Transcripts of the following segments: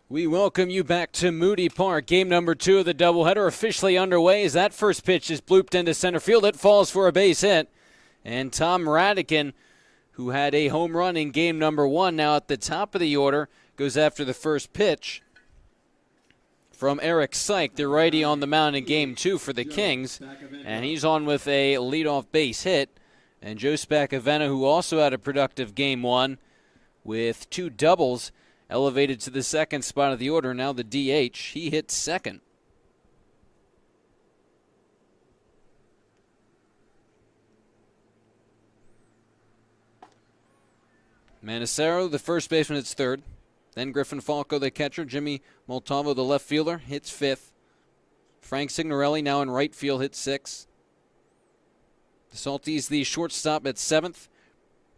We welcome you back to Moody Park. Game number 2 of the doubleheader officially underway as that first pitch is blooped into center field. It falls for a base hit. And Tom Radican, who had a home run in game number 1, now at the top of the order, goes after the first pitch from Eric Syke, the righty on the mound in game 2 for the Kings. And he's on with a leadoff base hit. And Joe Spacavento, who also had a productive game 1 with 2 doubles, elevated to the second spot of the order. Now the DH. He hits second. Manacero, the first baseman, hits third. Then Griffin Falco, the catcher. Jimmy Moltavo, the left fielder, hits fifth. Frank Signorelli, now in right field, hits sixth. The Salties, the shortstop, at seventh.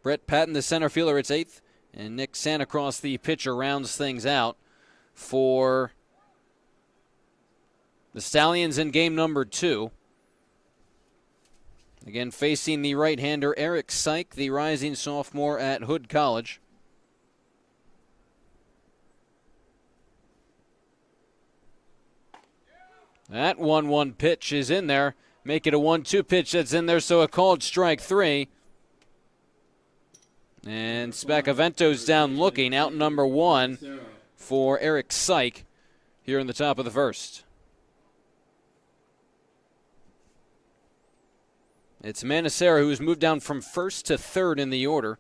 Brett Patton, the center fielder, hits eighth. And Nick Santacross, the pitcher, rounds things out for the Stallions in game number 2. Again, facing the right-hander Eric Syke, the rising sophomore at Hood College. That 1-1 pitch is in there. Make it a 1-2 pitch that's in there, so a called strike 3. And Spacavento's down looking, out number 1 for Eric Syke here in the top of the first. It's Manacero who's moved down from first to third in the order.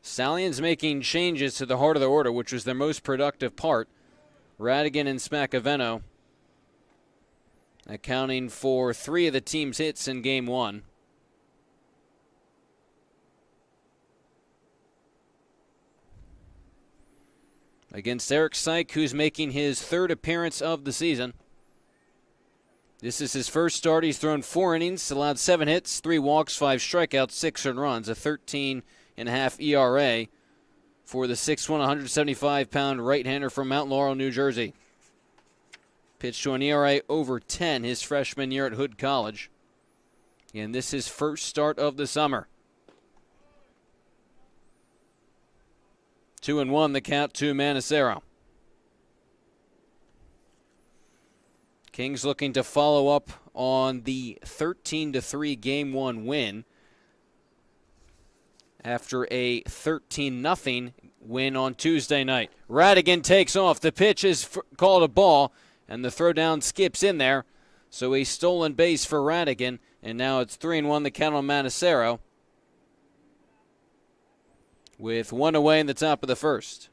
Stallions making changes to the heart of the order, which was their most productive part. Radigan and Spacavento accounting for 3 of the team's hits in game 1. Against Eric Syke, who's making his 3rd appearance of the season. This is his first start. He's thrown 4 innings, allowed 7 hits, 3 walks, 5 strikeouts, 6 earned runs, a 13.5 ERA for the 6'1", 175-pound right-hander from Mount Laurel, New Jersey. Pitched to an ERA over 10 his freshman year at Hood College. And this is his first start of the summer. 2-1 the count to Manacero. Kings looking to follow up on the 13-3 Game 1 win after a 13-0 win on Tuesday night. Radigan takes off. The pitch is called a ball, and the throwdown skips in there. So a stolen base for Radigan, and now it's 3-1 the count on Manacero, with 1 away in the top of the first.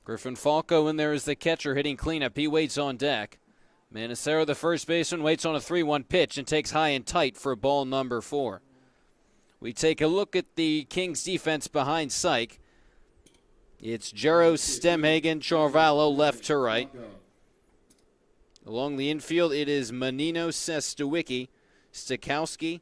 Griffin Falco in there as the catcher hitting cleanup. He waits on deck. Manacero, the first baseman, waits on a 3-1 pitch and takes high and tight for ball number 4. We take a look at the Kings defense behind Syke. It's Jarrow, Stemhagen, Charvalho left to right. Along the infield, it is Menino, Sestowicki, Stikowski,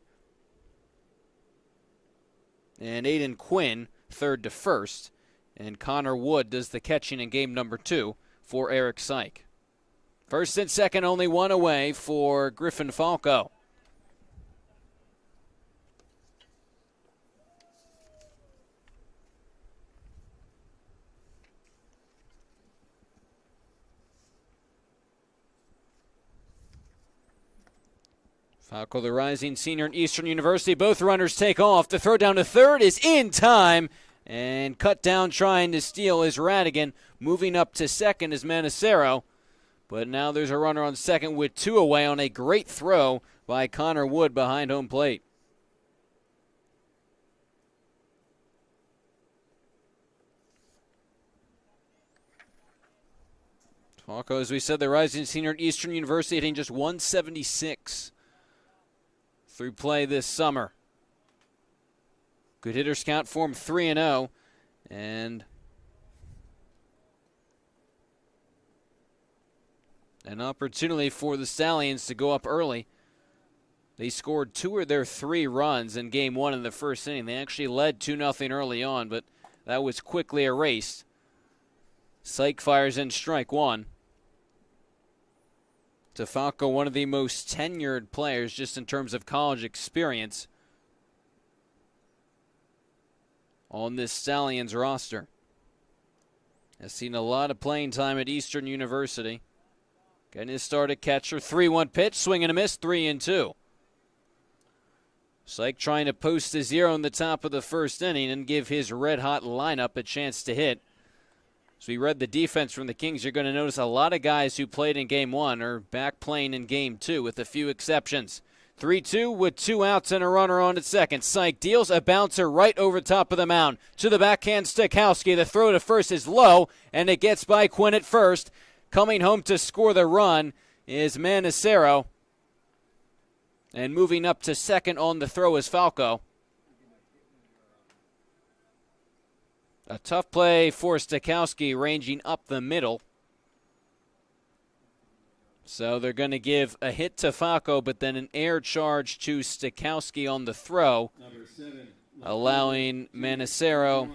and Aiden Quinn, third to first. And Connor Wood does the catching in game number 2 for Eric Syke. First and second, only 1 away for Griffin Falco. Falco, the rising senior at Eastern University. Both runners take off. The throw down to third is in time. And cut down trying to steal is Radigan. Moving up to second is Manacero. But now there's a runner on second with 2 away on a great throw by Connor Wood behind home plate. Falco, as we said, the rising senior at Eastern University, hitting just 176 through play this summer. Good hitters count for him, 3-0. And an opportunity for the Stallions to go up early. They scored 2 of their 3 runs in game 1 in the first inning. They actually led 2-0 early on, but that was quickly erased. Syke fires in strike 1. DeFalco, one of the most tenured players just in terms of college experience on this Stallions roster. Has seen a lot of playing time at Eastern University. Getting his start at catcher. 3-1 pitch. Swing and a miss. 3-2. Syke trying to post a 0 in the top of the first inning and give his red-hot lineup a chance to hit. As we read the defense from the Kings, you're going to notice a lot of guys who played in Game 1 are back playing in Game 2 with a few exceptions. 3-2 with 2 outs and a runner on at second. Syke deals a bouncer right over top of the mound. To the backhand, Stakowski. The throw to first is low, and it gets by Quinn at first. Coming home to score the run is Manicero. And moving up to second on the throw is Falco. A tough play for Stakowski, ranging up the middle. So they're going to give a hit to Falco, but then an air charge to Stakowski on the throw, allowing Manicero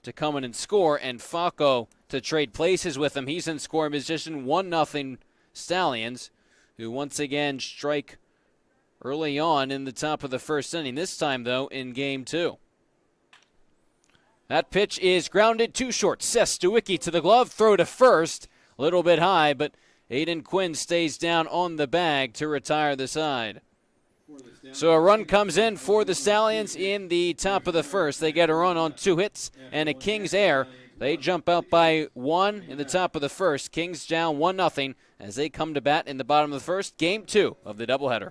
to come in and score, and Falco to trade places with him. He's in scoring position, 1-0 Stallions, who once again strike early on in the top of the first inning. This time, though, in Game 2. That pitch is grounded too short. Stewicki to the glove, throw to first. A little bit high, but Aiden Quinn stays down on the bag to retire the side. So a run comes in for the Stallions in the top of the first. They get a run on 2 hits and a Kings error. They jump out by 1 in the top of the first. Kings down 1-0 as they come to bat in the bottom of the first. Game 2 of the doubleheader.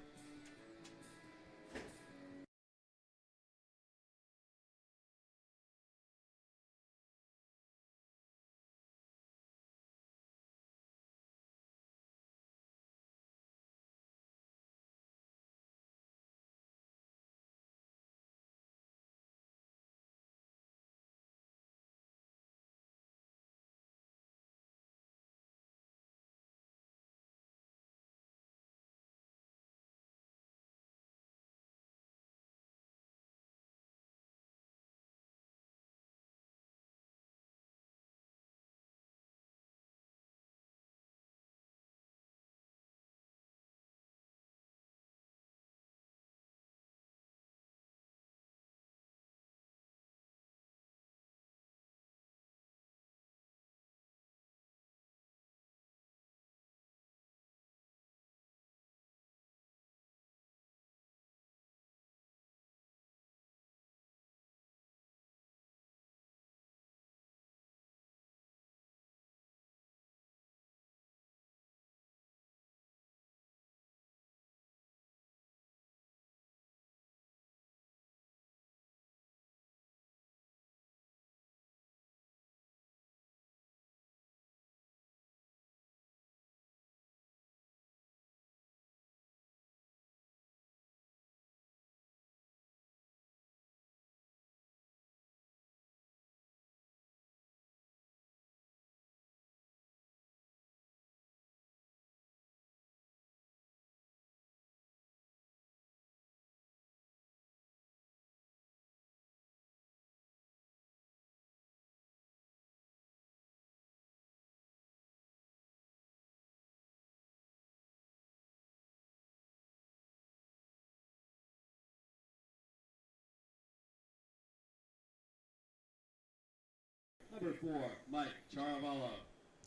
Number 4, Mike Charavallo.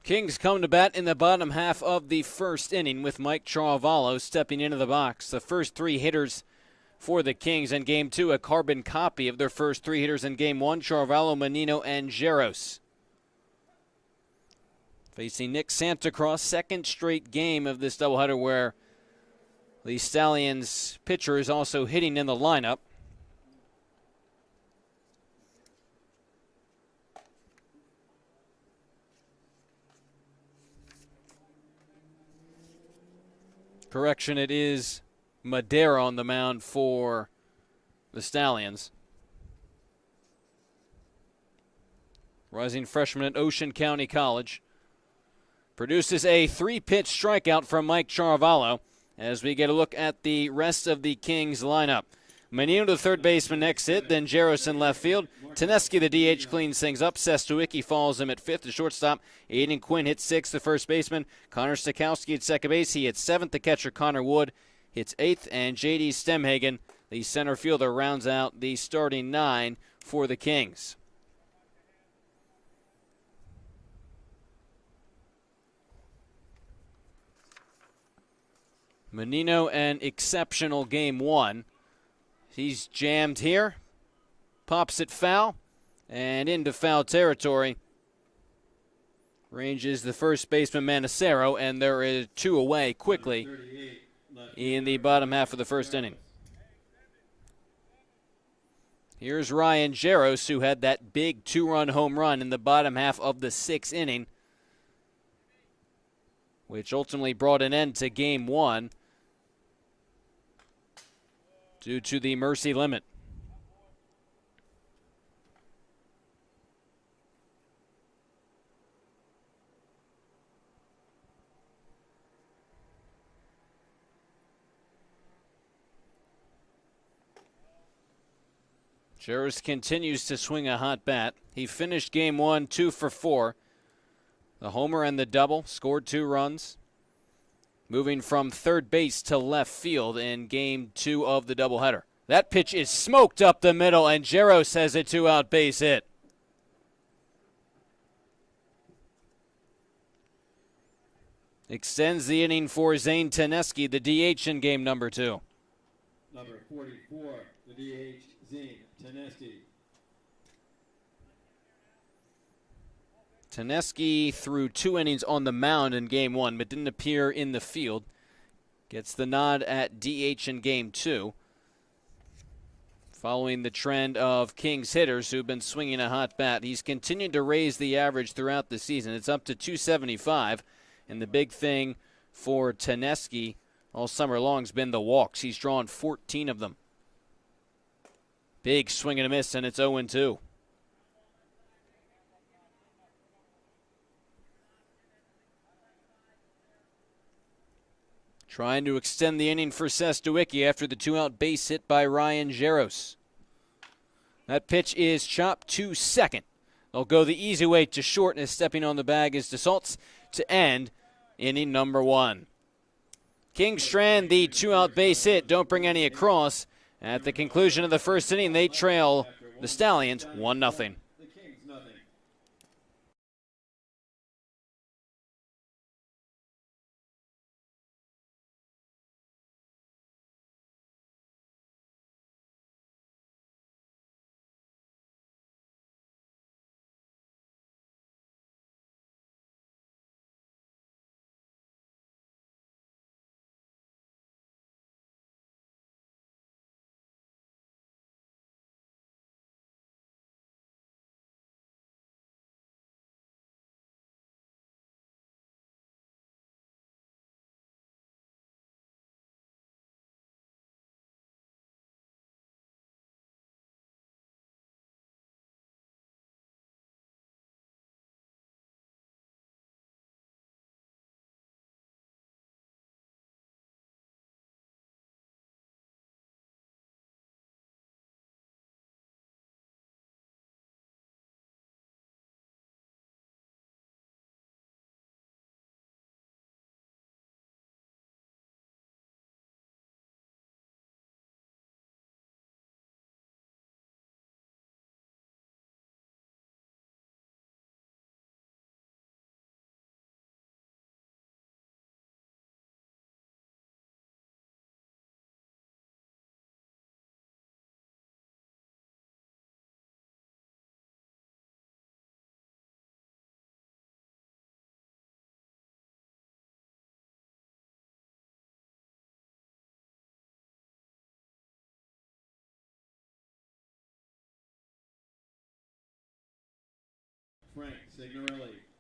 Kings come to bat in the bottom half of the first inning with Mike Charavallo stepping into the box. The first 3 hitters for the Kings in Game 2, a carbon copy of their first 3 hitters in Game 1, Charavallo, Menino, and Jaros. Facing Nick Santacross, second straight game of this doubleheader where the Stallions pitcher is also hitting in the lineup. Correction, it is Madera on the mound for the Stallions. Rising freshman at Ocean County College. Produces a 3-pitch strikeout from Mike Charavallo as we get a look at the rest of the Kings lineup. Menino to third baseman next hit, then Jaros in left field. Teneski, the DH, cleans things up. Sestuicki follows him at fifth. The shortstop, Aiden Quinn, hits sixth. The first baseman, Connor Stakowski at second base. He hits seventh. The catcher, Connor Wood, hits eighth. And J.D. Stemhagen, the center fielder, rounds out the starting nine for the Kings. Menino, an exceptional game one. He's jammed here, pops it foul, and into foul territory. Ranges the first baseman Manacero, and there is two away quickly in the bottom half of the first inning. Here's Ryan Jaros, who had that big two-run home run in the bottom half of the sixth inning, which ultimately brought an end to game one due to the mercy limit. Jaros continues to swing a hot bat. He finished game one 2 for 4. The homer and the double, scored 2 runs. Moving from third base to left field in game 2 of the doubleheader. That pitch is smoked up the middle, and Jaros has a 2-out base hit. Extends the inning for Zane Teneski, the DH in game number 2. Number 44, the DH, Zane Teneski. Teneski threw 2 innings on the mound in game 1, but didn't appear in the field. Gets the nod at DH in game 2. Following the trend of Kings hitters who've been swinging a hot bat, he's continued to raise the average throughout the season. It's up to 275, and the big thing for Teneski all summer long has been the walks. He's drawn 14 of them. Big swing and a miss, and it's 0-2. Trying to extend the inning for Sestuicki after the 2-out base hit by Ryan Jaros. That pitch is chopped to second. They'll go the easy way to short, and stepping on the bag is DeSaltz to end inning number 1. Kingstrand, the 2-out base hit, don't bring any across. At the conclusion of the first inning, they trail the Stallions 1-0.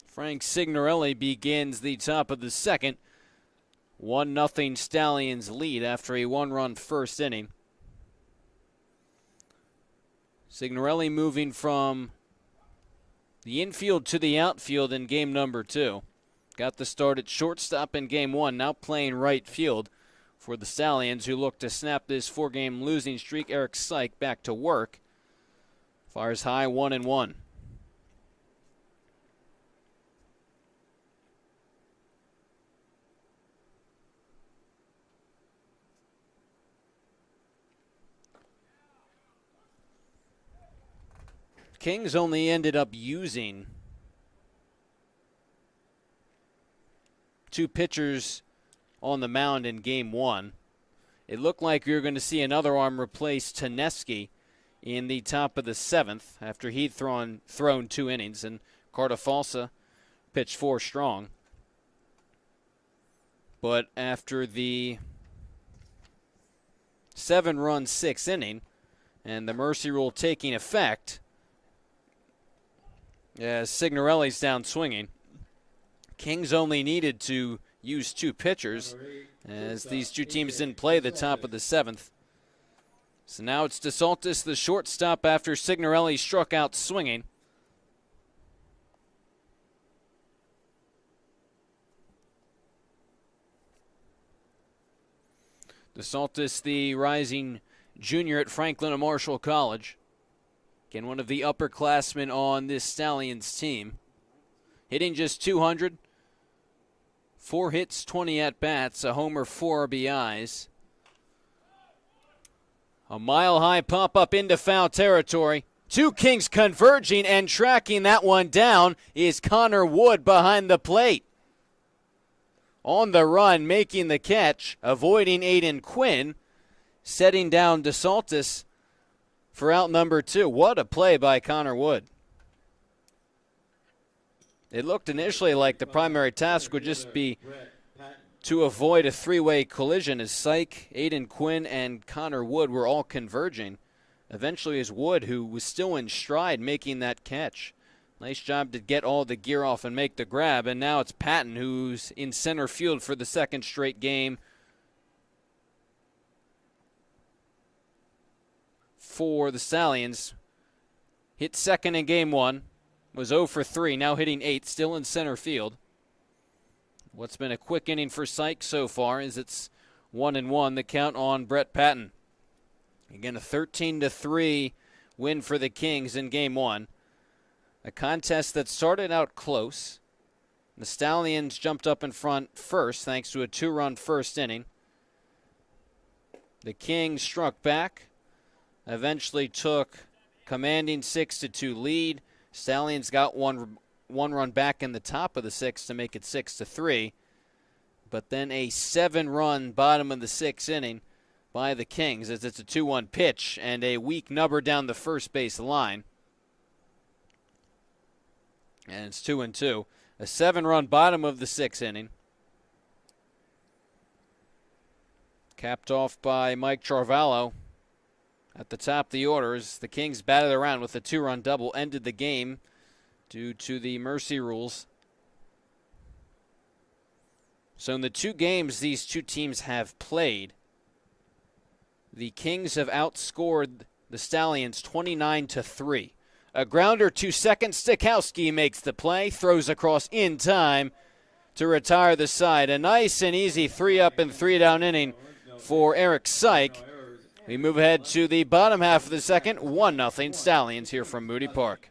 Frank Signorelli begins the top of the second. 1-0 Stallions lead after a 1-run first inning. Signorelli moving from the infield to the outfield in game number 2. Got the start at shortstop in game 1, now playing right field. for the Stallions, who look to snap this 4-game losing streak. Eric Syke back to work. Fires high, 1-1. Kings only ended up using 2 pitchers on the mound in game 1. It looked like we were going to see another arm replace Taneski in the top of the 7th after he'd thrown 2 innings, and Cartafalsa pitched 4 strong. But after the 7-run 6th inning and the mercy rule taking effect, as Signorelli's down swinging, Kings only needed to use 2 pitchers, as these 2 teams didn't play the top of the 7th. So now it's DeSaltis, the shortstop, after Signorelli struck out swinging. DeSaltis, the rising junior at Franklin and Marshall College. Again, one of the upperclassmen on this Stallions team. Hitting just 200. 4 hits, 20 at-bats, a homer, 4 RBIs. A mile-high pop-up into foul territory. 2 Kings converging, and tracking that one down is Connor Wood behind the plate. On the run, making the catch, avoiding Aiden Quinn, setting down DeSaltis for out number 2. What a play by Connor Wood. It looked initially like the primary task would just be to avoid a 3-way collision, as Syke, Aiden Quinn, and Connor Wood were all converging. Eventually it was Wood who was still in stride making that catch. Nice job to get all the gear off and make the grab, and now it's Patton who's in center field for the 2nd straight game for the Stallions. Hit 2nd in game 1, was 0 for 3, now hitting 8th, still in center field. What's been a quick inning for Syke so far is it's 1-1, the count on Brett Patton. Again, a 13-3 win for the Kings in game 1. A contest that started out close. The Stallions jumped up in front first thanks to a 2-run first inning. The Kings struck back, eventually took commanding 6-2 lead. Stallions got one run back in the top of the 6th to make it 6-3. But then a 7-run bottom of the 6th inning by the Kings, as it's a 2-1 pitch and a weak number down the first base line. And it's 2-2. A 7-run bottom of the 6th inning. Capped off by Mike Charvallo at the top of the order as the Kings batted around with a 2-run double, ended the game due to the mercy rules. So in the 2 games these 2 teams have played, the Kings have outscored the Stallions 29-3. A grounder to second. Stikowski makes the play, throws across in time to retire the side. A nice and easy 3-up and 3-down inning for Eric Syke. We move ahead to the bottom half of the 2nd, 1-0 Stallions here from Moody Park.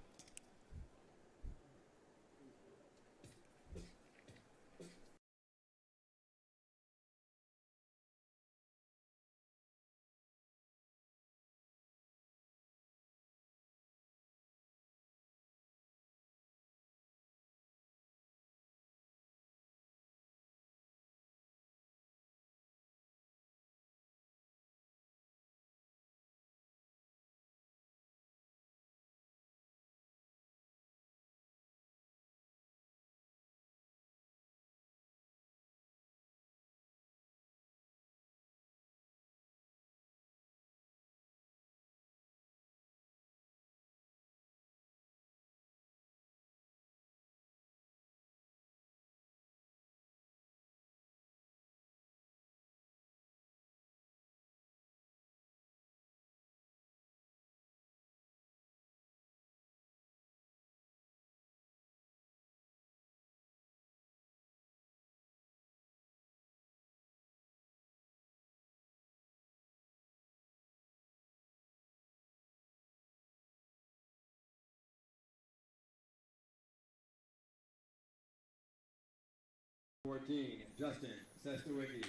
14, Justin Sestawicki.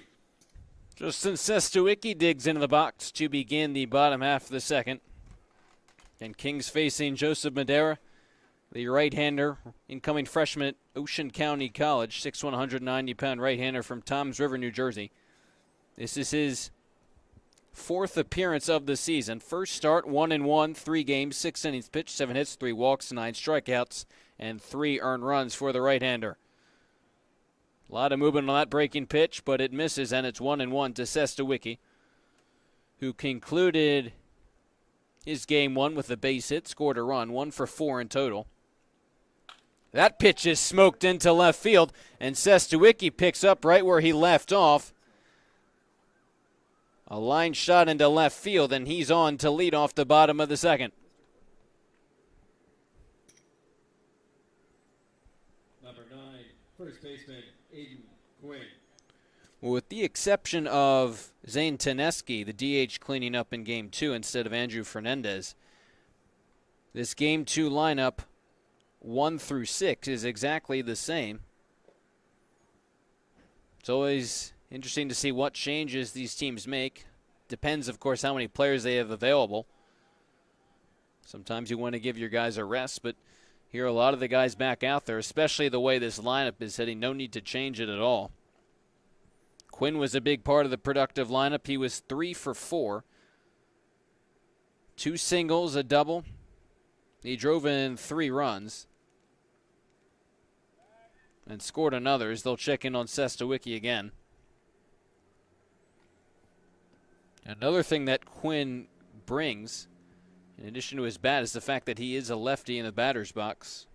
Justin Sestawicki digs into the box to begin the bottom half of the second. And Kings facing Joseph Madera, the right-hander, incoming freshman at Ocean County College, 6'1", 190-pound right-hander from Toms River, New Jersey. This is his fourth appearance of the season. First start, 1-1, 3 games, 6 innings pitched, 7 hits, 3 walks, 9 strikeouts, and 3 earned runs for the right-hander. A lot of movement on that breaking pitch, but it misses, and it's 1-1 to Sestawicki, who concluded his game one with a base hit, scored a run, 1 for 4 in total. That pitch is smoked into left field, and Sestawicki picks up right where he left off. A line shot into left field, and he's on to lead off the bottom of the second. Number 9, first baseman, Aiden Quinn. Well, with the exception of Zane Taneski, the DH cleaning up in Game 2 instead of Andrew Fernandez, this Game 2 lineup, 1 through 6, is exactly the same. It's always interesting to see what changes these teams make. Depends, of course, how many players they have available. Sometimes you want to give your guys a rest, but here a lot of the guys back out there, especially the way this lineup is hitting. No need to change it at all. Quinn was a big part of the productive lineup. He was 3 for 4. 2 singles, a double. He drove in 3 runs and scored another as they'll check in on Sestawicki again. Another thing that Quinn brings, in addition to his bat, is the fact that he is a lefty in the batter's box.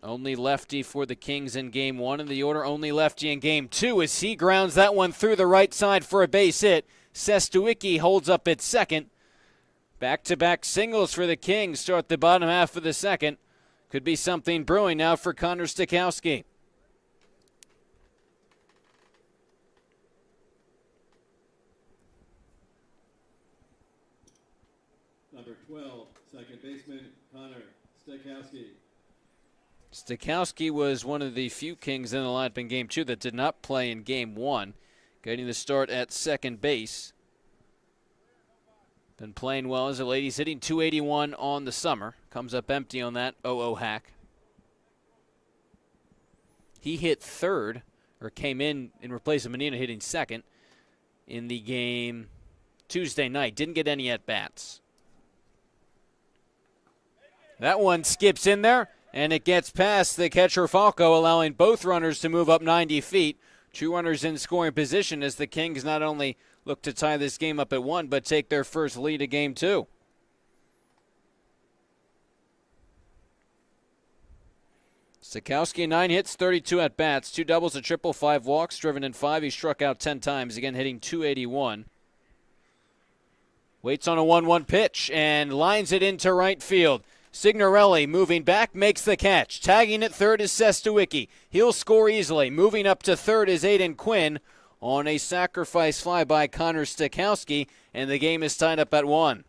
Only lefty for the Kings in Game 1 in the order. Only lefty in Game 2 as he grounds that one through the right side for a base hit. Sestawicki holds up at second. Back-to-back singles for the Kings start the bottom half of the second. Could be something brewing now for Connor Stakowski. Number 12, second baseman, Connor Stakowski. Stakowski was one of the few Kings in the lineup in Game 2 that did not play in Game 1, getting the start at second base. Been playing well as a lady. He's hitting .281 on the summer. Comes up empty on that 0-0 hack. He hit third, or came in replace of Menina, hitting second in the game Tuesday night. Didn't get any at-bats. That one skips in there, and it gets past the catcher Falco, allowing both runners to move up 90 feet. 2 runners in scoring position as the Kings not only look to tie this game up at 1, but take their first lead of Game 2. Stakowski, 9 hits, 32 at-bats, 2 doubles, a triple, 5 walks, driven in 5. He struck out 10 times, again hitting .281. Waits on a 1-1 pitch and lines it into right field. Signorelli moving back, makes the catch. Tagging at third is Sestawicki. He'll score easily. Moving up to third is Aiden Quinn on a sacrifice fly by Connor Stakowski, and the game is tied up at 1.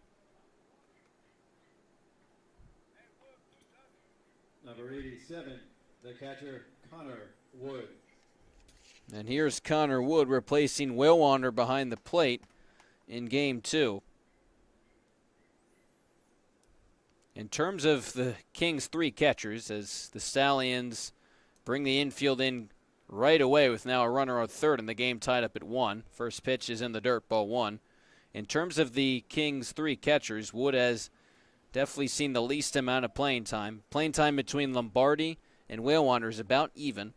Number 87, the catcher, Connor Wood. And here's Connor Wood replacing Will Wander behind the plate in Game 2. In terms of the Kings' 3 catchers, as the Stallions bring the infield in right away with now a runner on third and the game tied up at 1. First pitch is in the dirt, ball 1. In terms of the Kings' 3 catchers, Wood has definitely seen the least amount of playing time. Playing time between Lombardi and Whale Wander is about even.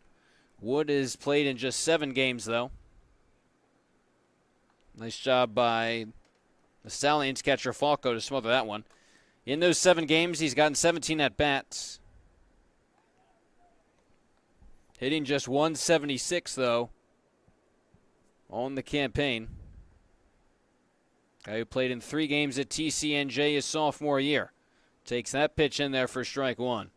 Wood has played in just 7 games, though. Nice job by the Stallions catcher Falco to smother that one. In those 7 games, he's gotten 17 at-bats. Hitting just .176, though, on the campaign. Guy who played in 3 games at TCNJ his sophomore year. Takes that pitch in there for strike 1.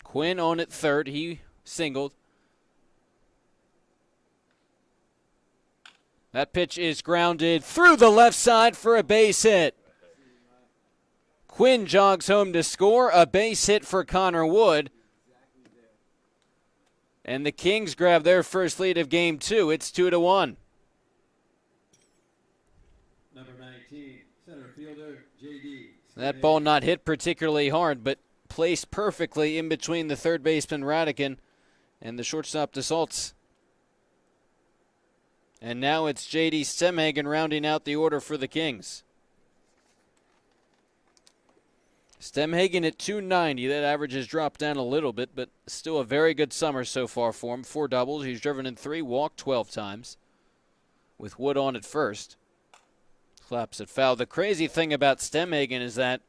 Quinn on at third. He singled. That pitch is grounded through the left side for a base hit. Quinn jogs home to score, a base hit for Connor Wood. And the Kings grab their first lead of game 2. It's 2-1. Number 19, center fielder, J.D. That ball not hit particularly hard, but placed perfectly in between the third baseman Radican and the shortstop DeSalts. And now it's J.D. Stemhagen rounding out the order for the Kings. Stemhagen at 290. That average has dropped down a little bit, but still a very good summer so far for him. 4 doubles. He's driven in 3, walked 12 times, with Wood on at first. Claps at foul. The crazy thing about Stemhagen is that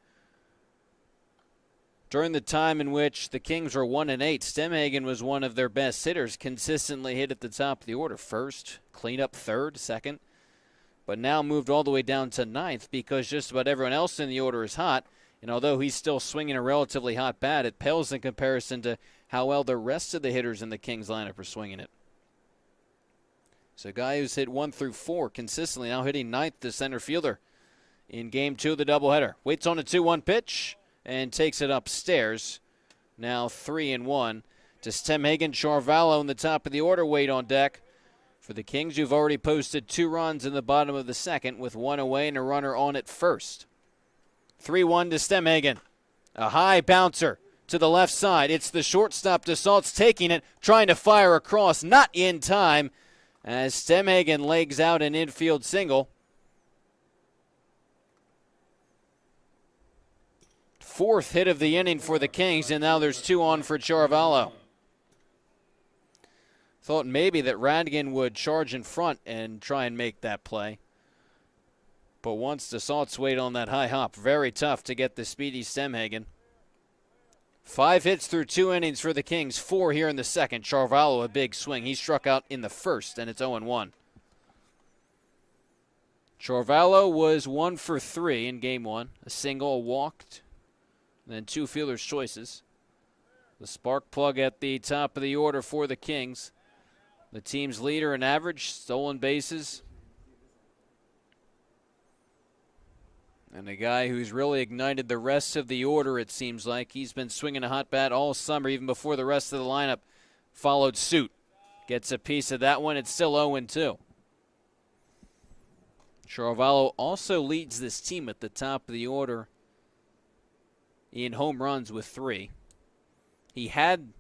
during the time in which the Kings were 1-8, Stemhagen was one of their best hitters, consistently hit at the top of the order. First, cleanup third, second, but now moved all the way down to 9th because just about everyone else in the order is hot. And although he's still swinging a relatively hot bat, it pales in comparison to how well the rest of the hitters in the Kings lineup are swinging it. So a guy who's hit 1 through 4 consistently, now hitting 9th, the center fielder in game 2 of the doubleheader. Waits on a 2-1 pitch and takes it upstairs. Now 3-1 to Stemhagen. Charvallo in the top of the order wait on deck for the Kings, who've already posted 2 runs in the bottom of the second with 1 away and a runner on at first. 3-1 to Stemhagen. A high bouncer to the left side. It's the shortstop DeSalts taking it, trying to fire across, not in time, as Stemhagen legs out an infield single. 4th hit of the inning for the Kings, and now there's 2 on for Charvallo. Thought maybe that Radigan would charge in front and try and make that play. But once DeSalts wait on that high hop, very tough to get the speedy Stemhagen. 5 hits through 2 innings for the Kings, 4 here in the second. Charvallo a big swing. He struck out in the first, and it's 0-1. Charvallo was 1 for 3 in game 1. A single, a walked, and then 2 fielder's choices. The spark plug at the top of the order for the Kings. The team's leader in average, stolen bases. And a guy who's really ignited the rest of the order, it seems like. He's been swinging a hot bat all summer, even before the rest of the lineup followed suit. Gets a piece of that one. It's still 0-2. Charvallo also leads this team at the top of the order in home runs with 3. He had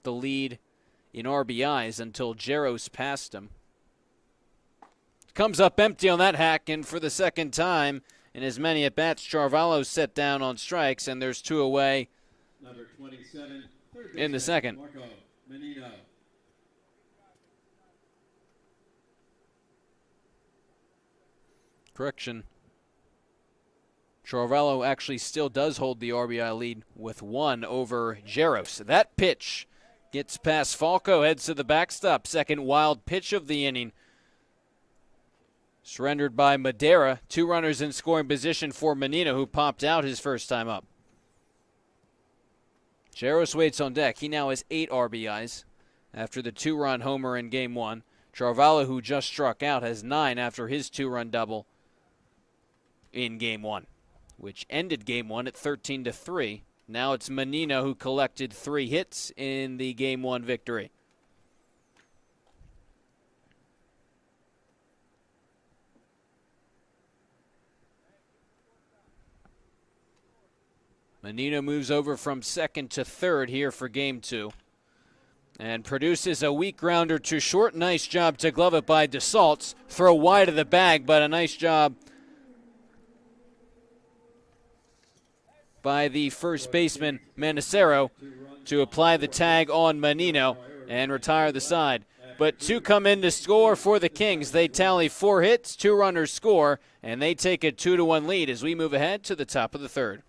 the lead in RBIs until Jaros passed him. Comes up empty on that hack, and for the second time in as many at-bats, Charvallo set down on strikes, and there's 2 away Number 27, in the second. Marco Menino. Correction. Charvallo actually still does hold the RBI lead with 1 over Jaros. That pitch gets past Falco, heads to the backstop. Second wild pitch of the inning. Surrendered by Madera. 2 runners in scoring position for Menino, who popped out his first time up. Jaros waits on deck. He now has 8 RBIs after the 2-run homer in game 1. Charvallo, who just struck out, has 9 after his 2-run double in game 1, which ended game 1 at 13-3. Now it's Menino who collected 3 hits in the game 1 victory. Menino moves over from second to third here for game 2 and produces a weak grounder to short. Nice job to glove it by DeSalts. Throw wide of the bag, but a nice job by the first baseman, Manicero, to apply the tag on Menino and retire the side. But 2 come in to score for the Kings. They tally 4 hits, 2 runners score, and they take a 2-1 lead as we move ahead to the top of the third.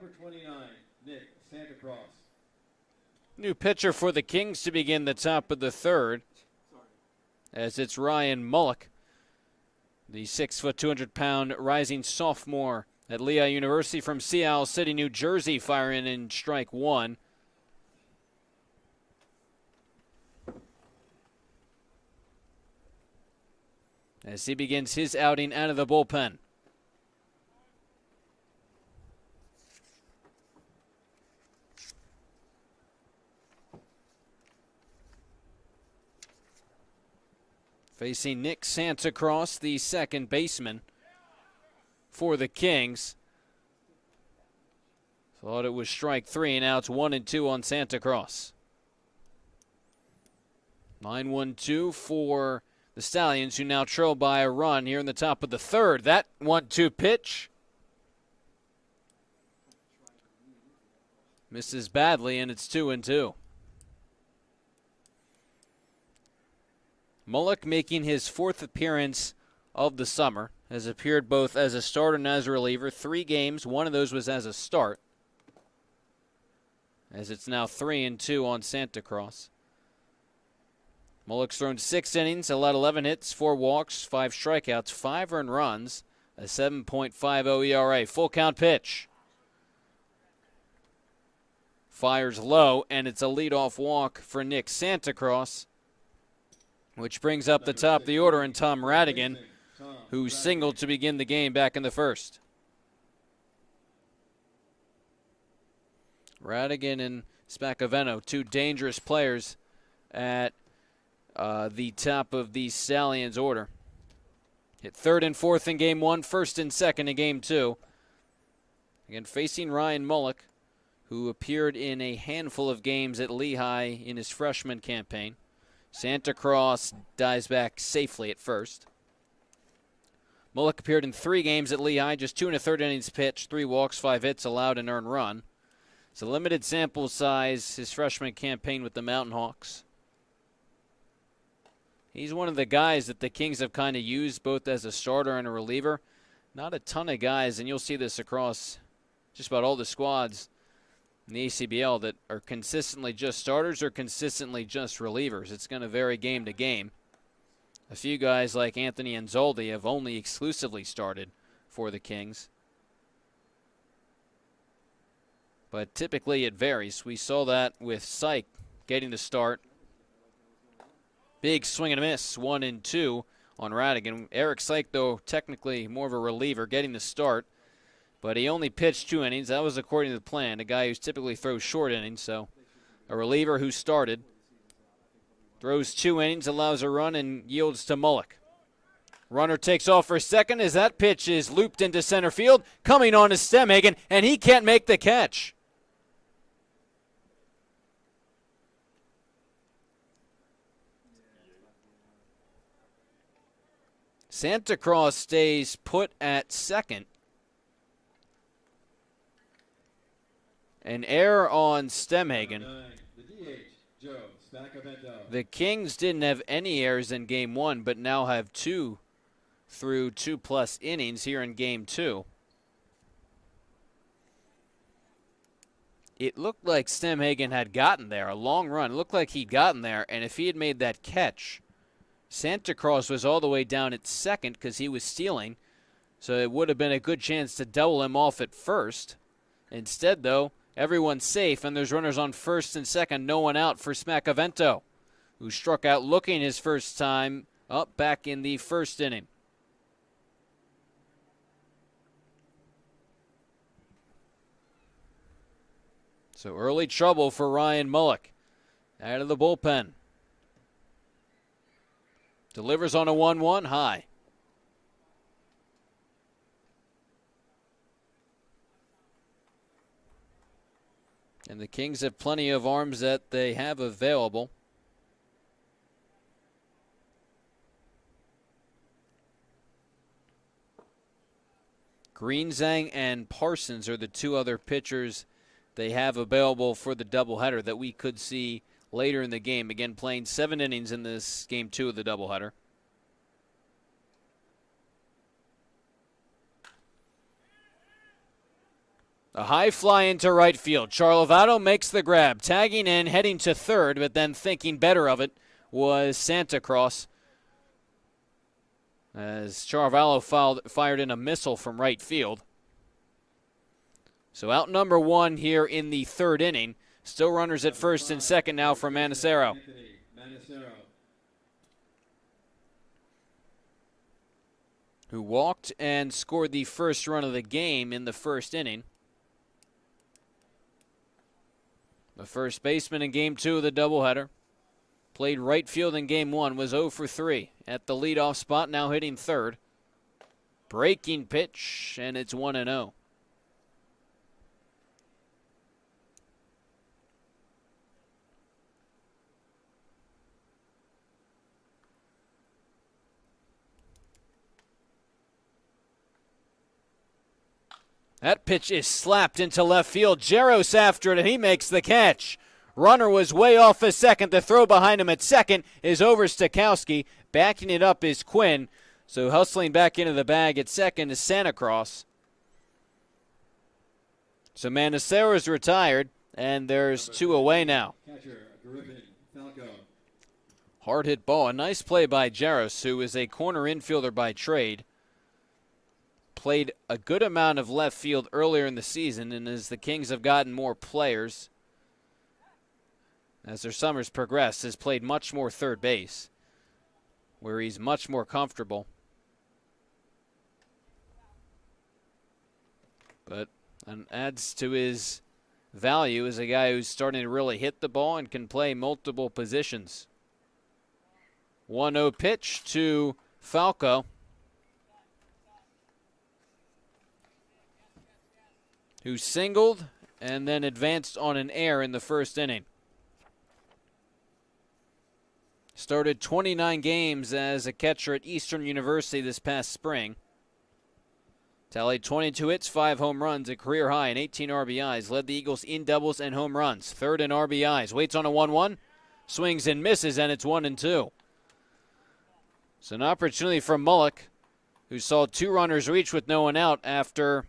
Number 29, Nick Santa Claus. New pitcher for the Kings to begin the top of the third, as it's Ryan Mullock, the 6', 200-pound rising sophomore at Lehigh University from Sea Isle City, New Jersey, firing in strike one. As he begins his outing out of the bullpen. Facing Nick Santacross, the second baseman for the Kings. Thought it was strike three, and now it's 1-2 on Santacross. 9-1-2 for the Stallions, who now trail by a run here in the top of the third. That 1-2 pitch misses badly, and it's 2-2. Mullock, making his fourth appearance of the summer, has appeared both as a starter and as a reliever. 3 games, one of those was as a start, as it's now 3-2 on Santacross. Mullock's thrown 6 innings, allowed 11 hits, 4 walks, 5 strikeouts, 5 earned runs, a 7.50 ERA. Full count pitch. Fires low, and it's a leadoff walk for Nick Santacross, which brings up the top of the order in Tom Radigan, who singled to begin the game back in the first. Radigan and Spacavento, 2 dangerous players at the top of the Stallions order. Hit third and fourth in game one, first and second in game two. Again, facing Ryan Mullock, who appeared in a handful of games at Lehigh in his freshman campaign. Santacross dies back safely at first. Mullock appeared in 3 games at Lehigh, just 2 1/3 innings pitched, 3 walks, 5 hits, allowed an earned run. It's a limited sample size, his freshman campaign with the Mountain Hawks. He's one of the guys that the Kings have kind of used both as a starter and a reliever. Not a ton of guys, and you'll see this across just about all the squads in the ACBL, that are consistently just starters or consistently just relievers. It's going to vary game to game. A few guys like Anthony Anzaldi have only exclusively started for the Kings, but typically it varies. We saw that with Syke getting the start. Big swing and a miss, 1-2 on Radigan. Eric Syke, though, technically more of a reliever, getting the start, but he only pitched 2 innings. That was according to the plan. A guy who typically throws short innings, so a reliever who started. Throws 2 innings, allows a run, and yields to Mullock. Runner takes off for second as that pitch is looped into center field. Coming on is Stemhagen, and he can't make the catch. Santacross stays put at second. An error on Stemhagen. The Kings didn't have any errors in game one, but now have 2 through 2+ innings here in game 2. It looked like Stemhagen had gotten there, a long run. It looked like he'd gotten there, and if he had made that catch, Santacross was all the way down at second because he was stealing, so it would have been a good chance to double him off at first. Instead, though, everyone's safe, and there's runners on first and second, no one out for Spacavento, who struck out looking his first time up back in the first inning. So early trouble for Ryan Mullock out of the bullpen. Delivers on a 1-1 high. And the Kings have plenty of arms that they have available. Greenzang and Parsons are the 2 other pitchers they have available for the doubleheader that we could see later in the game. Again, playing 7 innings in this game 2 of the doubleheader. A high fly into right field. Charlovato makes the grab. Tagging in, heading to third, but then thinking better of it was Santa Claus, as Charlovato fired in a missile from right field. So out number one here in the third inning. Still runners at first and second now for Manacero. Who walked and scored the first run of the game in the first inning. The first baseman in game two of the doubleheader. Played right field in game one, was 0 for 3 at the leadoff spot, now hitting third. Breaking pitch, and it's 1-0. That pitch is slapped into left field. Jaros after it, and he makes the catch. Runner was way off at second. The throw behind him at second is over Stokowski. Backing it up is Quinn. So hustling back into the bag at second is Santa Claus. So Manacero's retired, and there's 2 away now. Hard hit ball. A nice play by Jaros, who is a corner infielder by trade. Played a good amount of left field earlier in the season, and as the Kings have gotten more players, as their summers progressed, has played much more third base, where he's much more comfortable. But adds to his value as a guy who's starting to really hit the ball and can play multiple positions. 1-0 pitch to Falco, who singled and then advanced on an error in the first inning. Started 29 games as a catcher at Eastern University this past spring. Tallied 22 hits, 5 home runs, a career high, and 18 RBIs. Led the Eagles in doubles and home runs. Third in RBIs. Waits on a 1-1. Swings and misses, and it's 1-2. So an opportunity for Mullock, who saw 2 runners reach with no one out after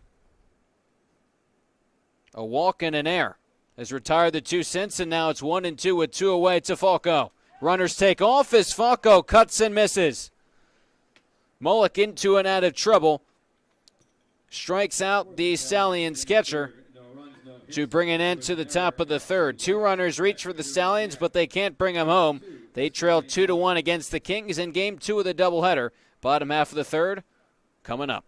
a walk and an error. Has retired the 2 since, and now it's 1-2 with 2 away to Falco. Runners take off as Falco cuts and misses. Mullock into and out of trouble. Strikes out the Stallions catcher to bring an end to the top of the third. 2 runners reach for the Stallions, but they can't bring them home. They trailed 2-1 against the Kings in game 2 of the doubleheader. Bottom half of the third coming up.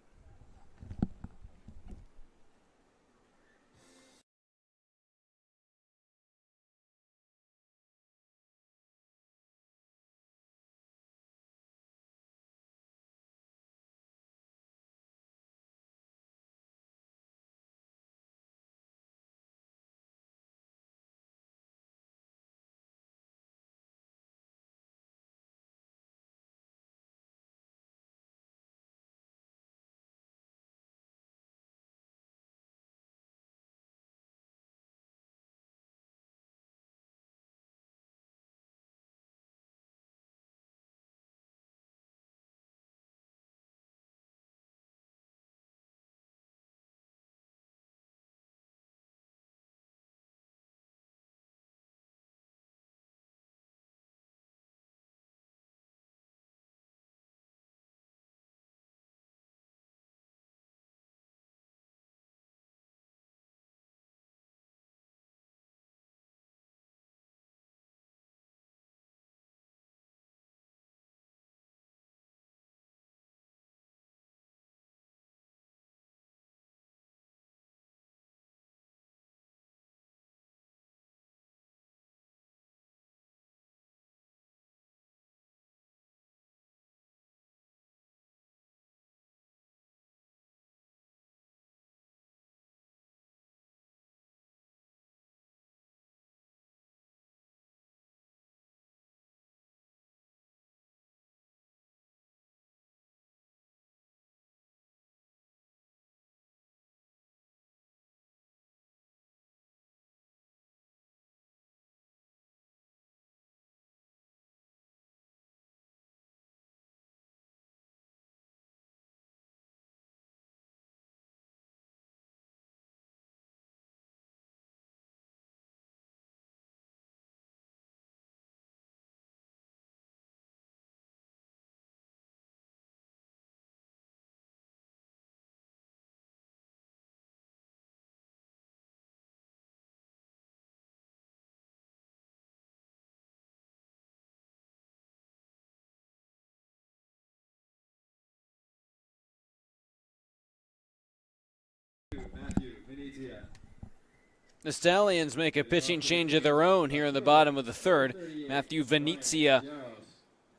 The Stallions make a pitching change of their own here in the bottom of the third. Matthew Venezia,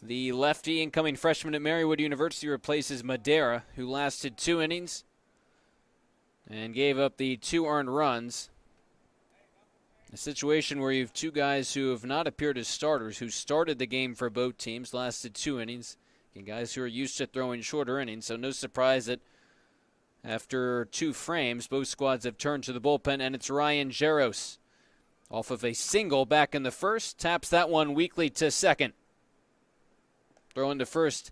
the lefty incoming freshman at Marywood University, replaces Madera, who lasted 2 innings and gave up the 2 earned runs. A situation where you have 2 guys who have not appeared as starters, who started the game for both teams, lasted 2 innings, and guys who are used to throwing shorter innings. So no surprise that after 2 frames, both squads have turned to the bullpen, and it's Ryan Jaros off of a single back in the first, taps that one weakly to second. Thrown to first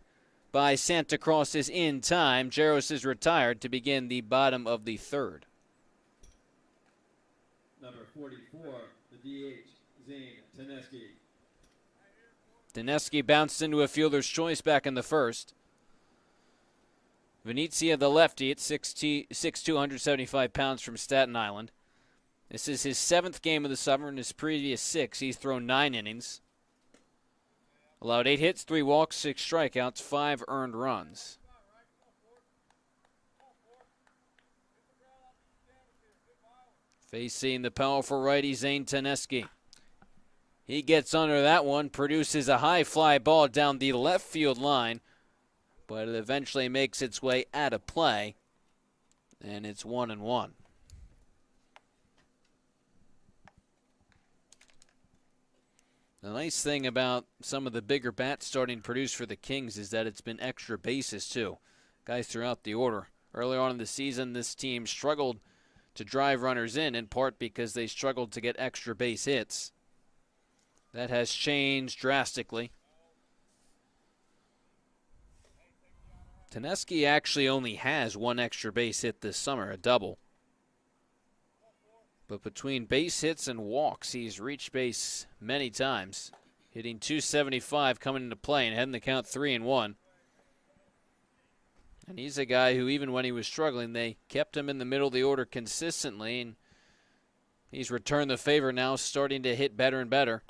by Santa Cruz is in time. Jaros is retired to begin the bottom of the third. Number 44, the DH, Zane Teneski. Teneski bounced into a fielder's choice back in the first. Venezia, the lefty, at 6'2", 275 pounds from Staten Island. This is his 7th game of the summer. In his previous 6, he's thrown 9 innings. Allowed 8 hits, 3 walks, 6 strikeouts, 5 earned runs. Facing the powerful righty Zane Teneski. He gets under that one, produces a high fly ball down the left field line, but it eventually makes its way out of play, and it's 1-1. The nice thing about some of the bigger bats starting to produce for the Kings is that it's been extra bases too. Guys throughout the order. Early on in the season, this team struggled to drive runners in part because they struggled to get extra base hits. That has changed drastically. Teneski actually only has 1 extra base hit this summer, a double. But between base hits and walks, he's reached base many times, hitting .275 coming into play and heading the count 3-1. And he's a guy who, even when he was struggling, they kept him in the middle of the order consistently, and he's returned the favor now, starting to hit better and better.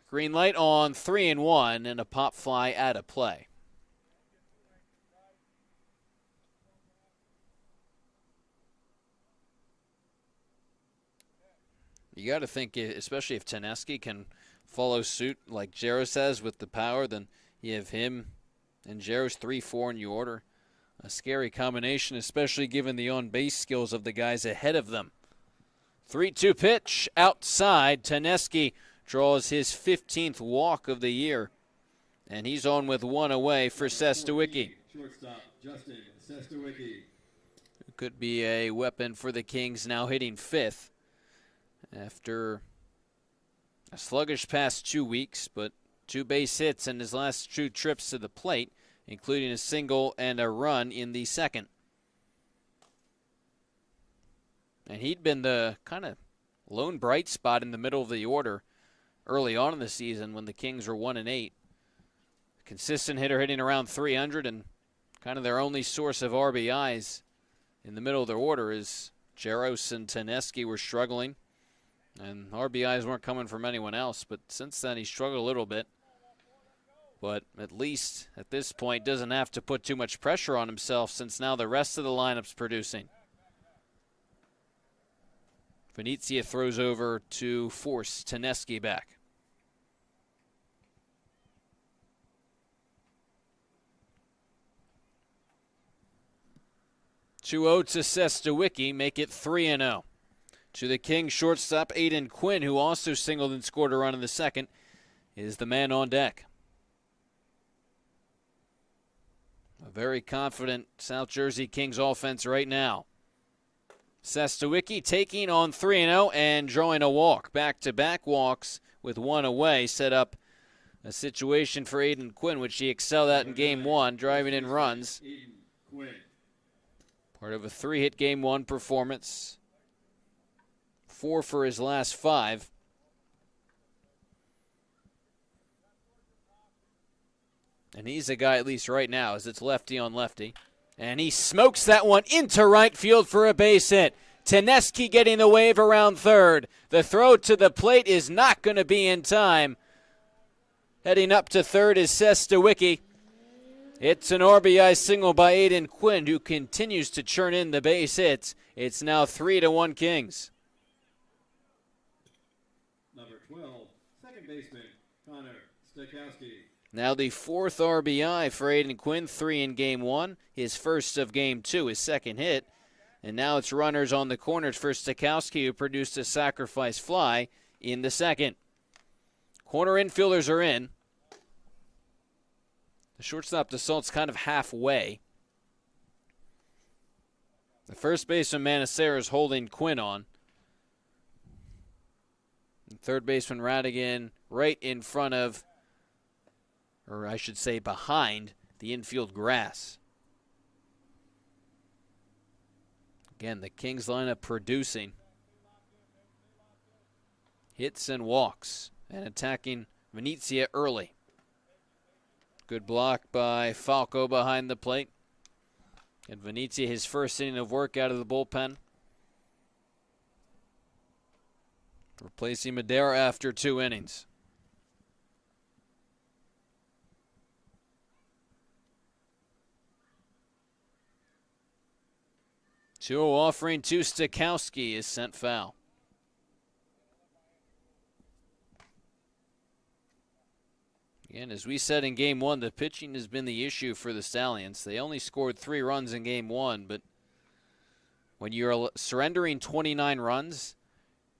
Green light on 3-1 and a pop fly out of play. You got to think, especially if Teneski can follow suit like Jaros has with the power, then you have him and Jaros 3-4 in your order. A scary combination, especially given the on-base skills of the guys ahead of them. 3-2 pitch outside. Teneski draws his 15th walk of the year, and he's on with 1 away for Sestawicki. Shortstop, Justin Sestawicki. Who could be a weapon for the Kings, now hitting 5th. After a sluggish past 2 weeks, but 2 base hits in his last 2 trips to the plate, including a single and a run in the second. And he'd been the kind of lone bright spot in the middle of the order early on in the season when the Kings were 1-8. Consistent hitter, hitting around 300, and kind of their only source of RBIs in the middle of their order is Jaros and Teneski were struggling. And RBIs weren't coming from anyone else, but since then he struggled a little bit. But at least at this point doesn't have to put too much pressure on himself, since now the rest of the lineup's producing. Venezia throws over to force Teneski back. 2-0 to Sestawicki, make it 3-0. To the Kings shortstop, Aiden Quinn, who also singled and scored a run in the second, is the man on deck. A very confident South Jersey Kings offense right now. Sestawicki taking on 3-0 and drawing a walk. Back-to-back walks with 1 away set up a situation for Aiden Quinn, which he excelled at in Game 1, driving in runs. Part of a 3-hit Game 1 performance. 4 for his last 5. And he's a guy, at least right now, as it's lefty on lefty. And he smokes that one into right field for a base hit. Teneski getting the wave around third. The throw to the plate is not going to be in time. Heading up to third is Sestawicki. It's an RBI single by Aiden Quinn, who continues to churn in the base hits. It's now 3-1 Kings. baseman, Connor Stakowski. Now the 4th RBI for Aiden Quinn, 3 in game 1. His first of game 2, his second hit. And now it's runners on the corners for Stakowski, who produced a sacrifice fly in the second. Corner infielders are in. The shortstop desalt's kind of halfway. The first baseman, Manacera, is holding Quinn on. And third baseman, Radigan, right in front of, or I should say behind, the infield grass. Again, the Kings lineup producing hits and walks and attacking Venezia early. Good block by Falco behind the plate. And Venezia, his first inning of work out of the bullpen. Replacing Madera after 2 innings. Two offering to Stakowski is sent foul. Again, as we said in game 1, the pitching has been the issue for the Stallions. They only scored 3 runs in game 1, but when you're surrendering 29 runs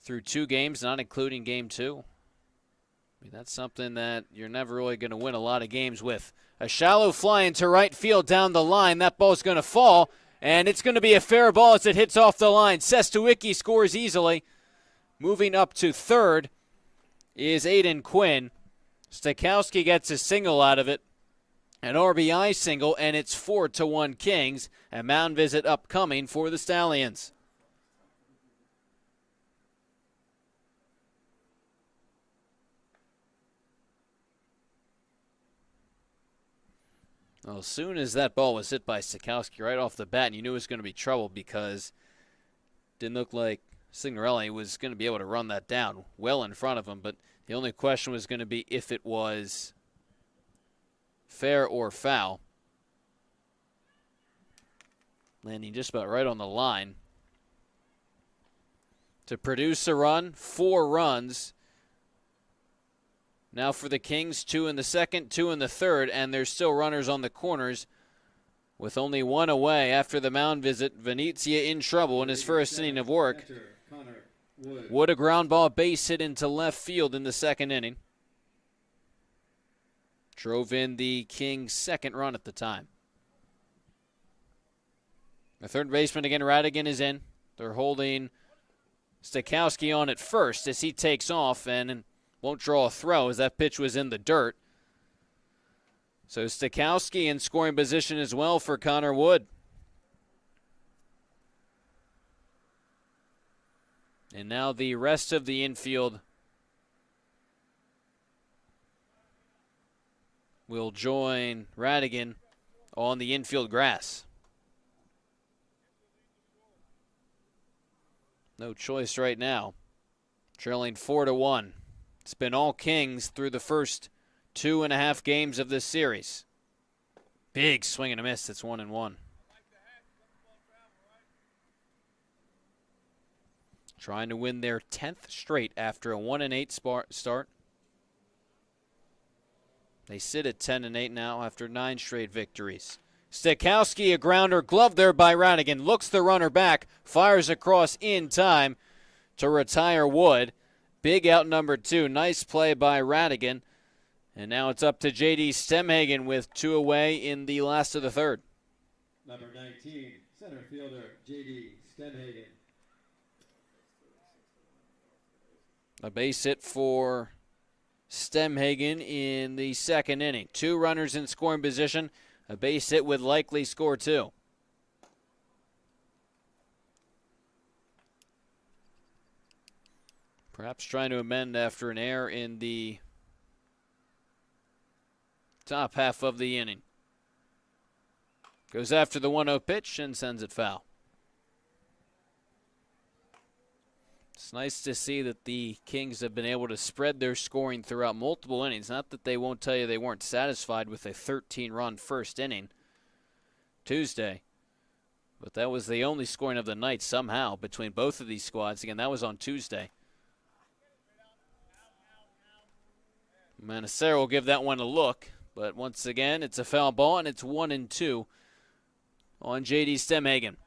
through 2 games, not including game 2, I mean, that's something that you're never really going to win a lot of games with. A shallow fly into right field down the line. That ball's going to fall, and it's going to be a fair ball as it hits off the line. Sestuicki scores easily. Moving up to third is Aiden Quinn. Stakowski gets a single out of it, an RBI single, and it's 4-1 Kings. A mound visit upcoming for the Stallions. Well, as soon as that ball was hit by Stakowski right off the bat, you knew it was going to be trouble because it didn't look like Signorelli was going to be able to run that down well in front of him, but the only question was going to be if it was fair or foul. Landing just about right on the line. To produce a run, 4 runs. Now for the Kings, 2 in the second, 2 in the third, and there's still runners on the corners with only 1 away after the mound visit. Venezia in trouble in his first inning of work. Wood a ground ball base hit into left field in the second inning. Drove in the Kings' second run at the time. The third baseman again, Radigan, is in. They're holding Stakowski on at first as he takes off and won't draw a throw as that pitch was in the dirt. So Stakowski in scoring position as well for Connor Wood. And now the rest of the infield will join Radigan on the infield grass. No choice right now. Trailing 4-1. It's been all Kings through the first 2.5 games of this series. Big swing and a miss. It's 1-1. Trying to win their 10th straight after a 1-8 start. They sit at 10-8 now after 9 straight victories. Stakowski, a grounder, gloved there by Radigan. Looks the runner back, fires across in time to retire Wood. Big out number 2. Nice play by Radigan. And now it's up to J.D. Stemhagen with 2 away in the last of the third. Number 19, center fielder J.D. Stemhagen. A base hit for Stemhagen in the second inning. 2 runners in scoring position. A base hit would likely score 2. Perhaps trying to amend after an error in the top half of the inning. Goes after the 1-0 pitch and sends it foul. It's nice to see that the Kings have been able to spread their scoring throughout multiple innings. Not that they won't tell you they weren't satisfied with a 13-run first inning Tuesday, but that was the only scoring of the night somehow between both of these squads. Again, that was on Tuesday. Manacero will give that one a look, but once again, it's a foul ball, and it's 1-2 on J.D. Stemhagen.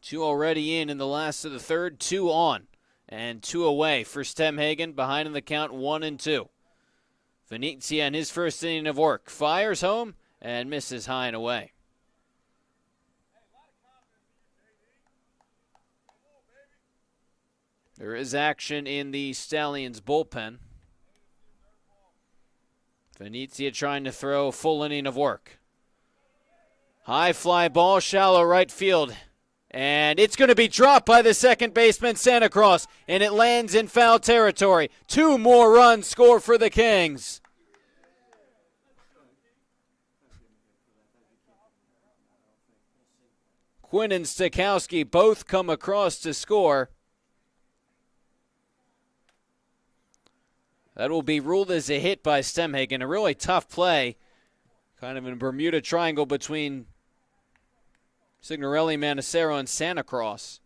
Two already in the last of the third, 2 on, and 2 away for Stemhagen, behind in the count 1-2. Venezia in his first inning of work fires home and misses high and away. There is action in the Stallions bullpen. Venezia trying to throw a full inning of work. High fly ball, shallow right field. And it's going to be dropped by the second baseman, Santa Cruz, and it lands in foul territory. 2 more runs score for the Kings. Quinn and Stokowski both come across to score. That will be ruled as a hit by Stemhagen. A really tough play, kind of in a Bermuda Triangle between Signorelli, Manacero, and Santa Cruz.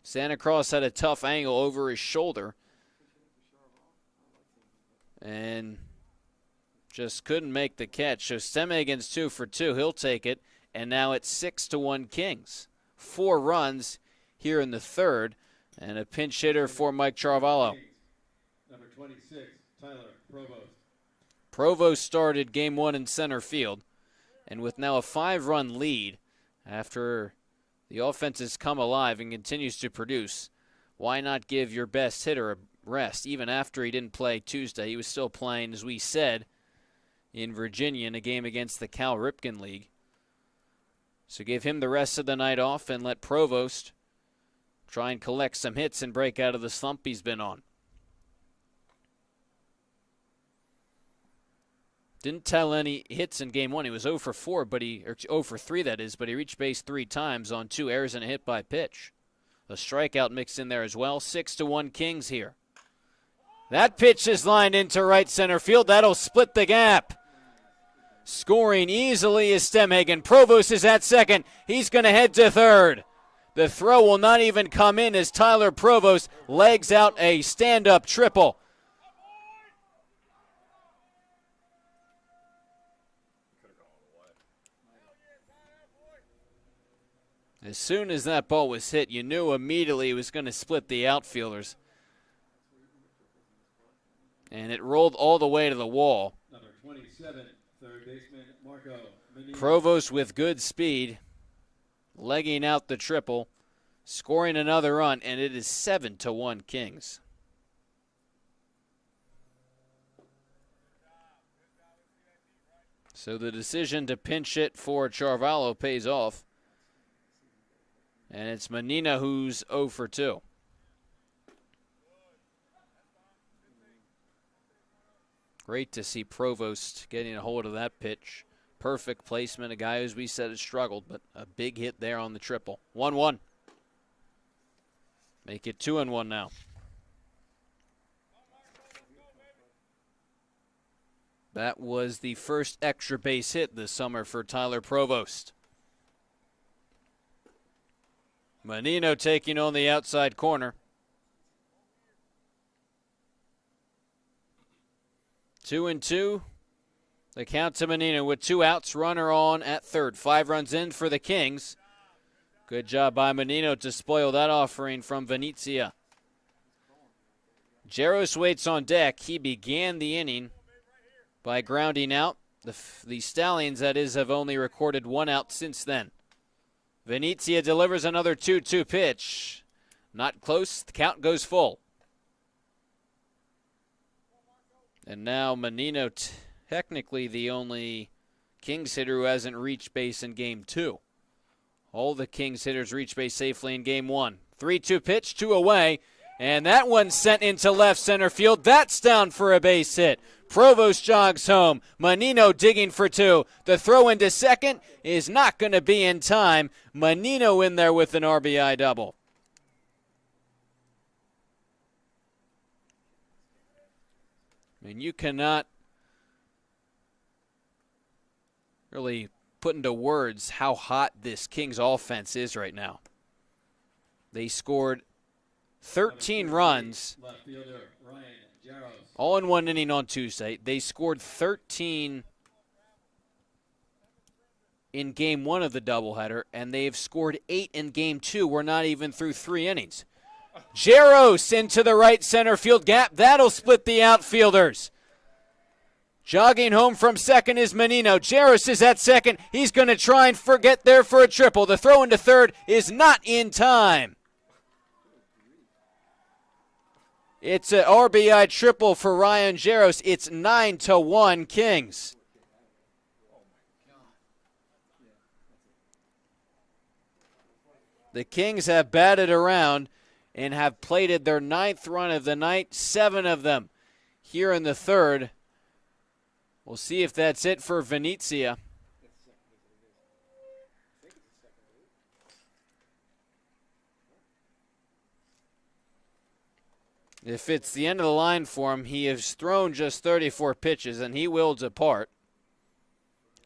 Santa Cruz had a tough angle over his shoulder and just couldn't make the catch. So Stemhagen's 2 for 2. He'll take it, and now it's 6-1 Kings. 4 runs here in the third, and a pinch hitter for Mike Charvalho. Number 26, Tyler Provost. Provost started game 1 in center field, and with now a 5-run lead after the offense has come alive and continues to produce, why not give your best hitter a rest? Even after he didn't play Tuesday, he was still playing, as we said, in Virginia in a game against the Cal Ripken League. So give him the rest of the night off and let Provost try and collect some hits and break out of the slump he's been on. Didn't tell any hits in game 1. He was 0 for 4, or 0 for 3 that is, but he reached base 3 times on 2 errors and a hit by pitch. A strikeout mixed in there as well. 6-1 Kings here. That pitch is lined into right center field. That'll split the gap. Scoring easily is Stemhagen. Provost is at second. He's going to head to third. The throw will not even come in as Tyler Provost legs out a stand-up triple. As soon as that ball was hit, you knew immediately it was going to split the outfielders. And it rolled all the way to the wall. Number 27, third baseman Marco Menino. Provost with good speed, legging out the triple, scoring another run, and it is 7-1 Kings. So the decision to pinch it for Charvalho pays off. And it's Menino who's 0 for 2. Great to see Provost getting a hold of that pitch. Perfect placement. A guy, as we said, has struggled, but a big hit there on the triple. 1-1. Make it 2-1 now. That was the first extra base hit this summer for Tyler Provost. Menino taking on the outside corner. 2-2. The count to Menino with 2 outs. Runner on at third. 5 runs in for the Kings. Good job by Menino to spoil that offering from Venezia. Jaros waits on deck. He began the inning by grounding out. The Stallions, that is, have only recorded 1 out since then. Venezia delivers another 2-2 pitch. Not close. The count goes full. And now Menino, technically the only Kings hitter who hasn't reached base in game 2. All the Kings hitters reached base safely in game 1. 3-2 pitch, 2 away. And that one's sent into left center field. That's down for a base hit. Provost jogs home. Menino digging for 2. The throw into second is not going to be in time. Menino in there with an RBI double. I mean, you cannot really put into words how hot this Kings offense is right now. They scored 13 runs, Left fielder Ryan Jaros. all in one inning on Tuesday. They scored 13 in Game 1 of the doubleheader, and they've scored 8 in Game 2. We're not even through 3 innings. Jaros into the right center field gap. That'll split the outfielders. Jogging home from second is Menino. Jaros is at second. He's going to try and get there for a triple. The throw into third is not in time. It's an RBI triple for Ryan Jaros. It's 9-1 Kings. The Kings have batted around and have plated their 9th run of the night, 7 of them here in the third. We'll see if that's it for Venezia. If it's the end of the line for him, he has thrown just 34 pitches, and he will depart.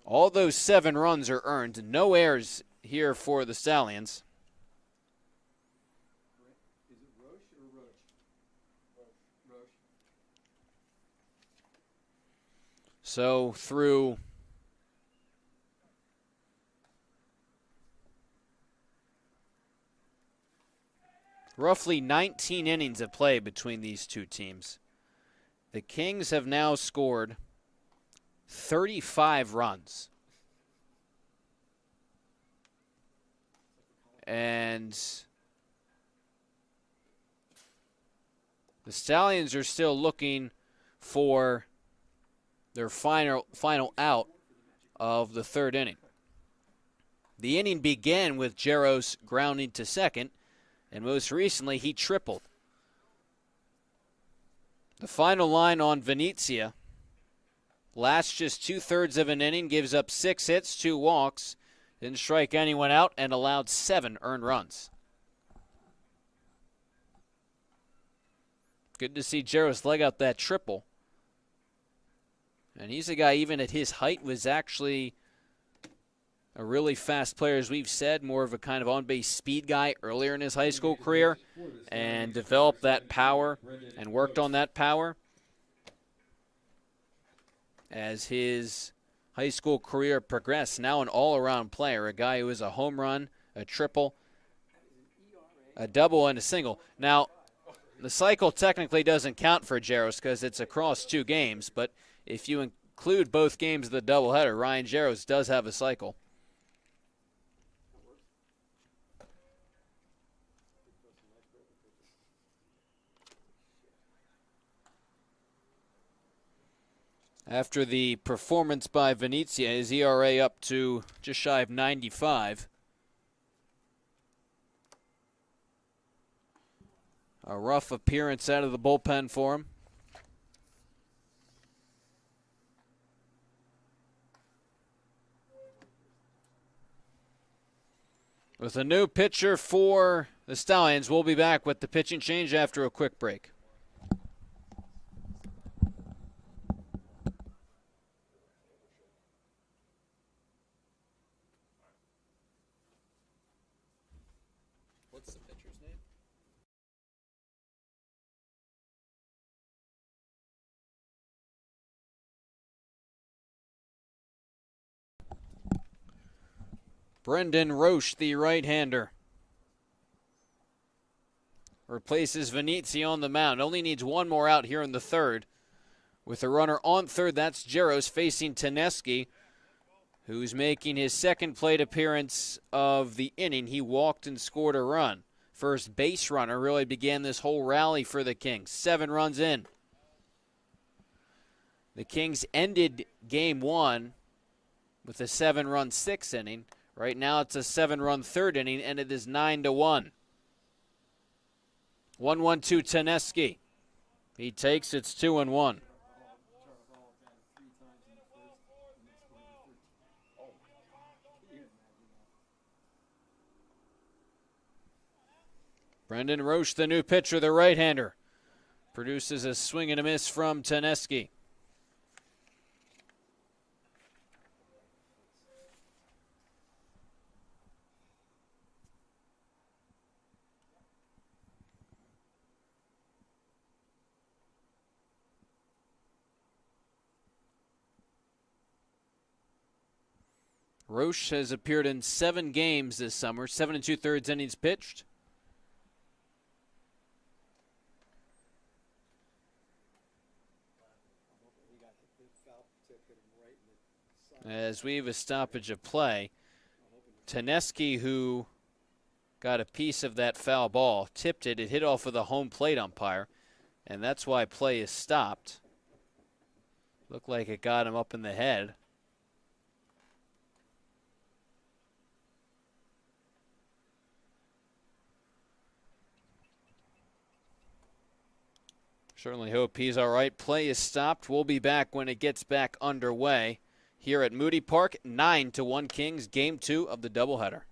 All those 7 runs are earned. No errors here for the Stallions. So through roughly 19 innings of play between these two teams, the Kings have now scored 35 runs. And the Stallions are still looking for their final out of the third inning. The inning began with Jaros grounding to second, and most recently he tripled. The final line on Venezia lasts just 2/3 of an inning, gives up 6 hits, 2 walks, didn't strike anyone out, and allowed 7 earned runs. Good to see Jaros leg out that triple. And he's a guy, even at his height, was actually a really fast player, as we've said, more of a kind of on-base speed guy earlier in his high school career, and developed that power and worked on that power as his high school career progressed. Now an all-around player, a guy who is a home run, a triple, a double, and a single. Now, the cycle technically doesn't count for Jaros because it's across 2 games, but if you include both games of the doubleheader, Ryan Jaros does have a cycle. After the performance by Venezia, his ERA up to just shy of 95. A rough appearance out of the bullpen for him. With a new pitcher for the Stallions, we'll be back with the pitching change after a quick break. What's the pitcher's name? Brendan Roche, the right-hander, replaces Venezia on the mound. Only needs one more out here in the third. With a runner on third, that's Jaros facing Teneski, who's making his second plate appearance of the inning. He walked and scored a run. First base runner really began this whole rally for the Kings. 7 runs in. The Kings ended Game 1 with a 7-run 6th inning. Right now it's a 7-run 3rd inning, and it is 9-1. 1-1-2 Teneski. He takes, it's 2-1. Brendan Roche, the new pitcher, the right-hander, produces a swing and a miss from Teneski. Roche has appeared in 7 games this summer, 7 2/3 innings pitched. As we have a stoppage of play, Taneski, who got a piece of that foul ball, tipped it. It hit off of the home plate umpire, and that's why play is stopped. Looked like it got him up in the head. Certainly hope he's all right. Play is stopped. We'll be back when it gets back underway here at Moody Park. 9-1 Kings, Game 2 of the doubleheader.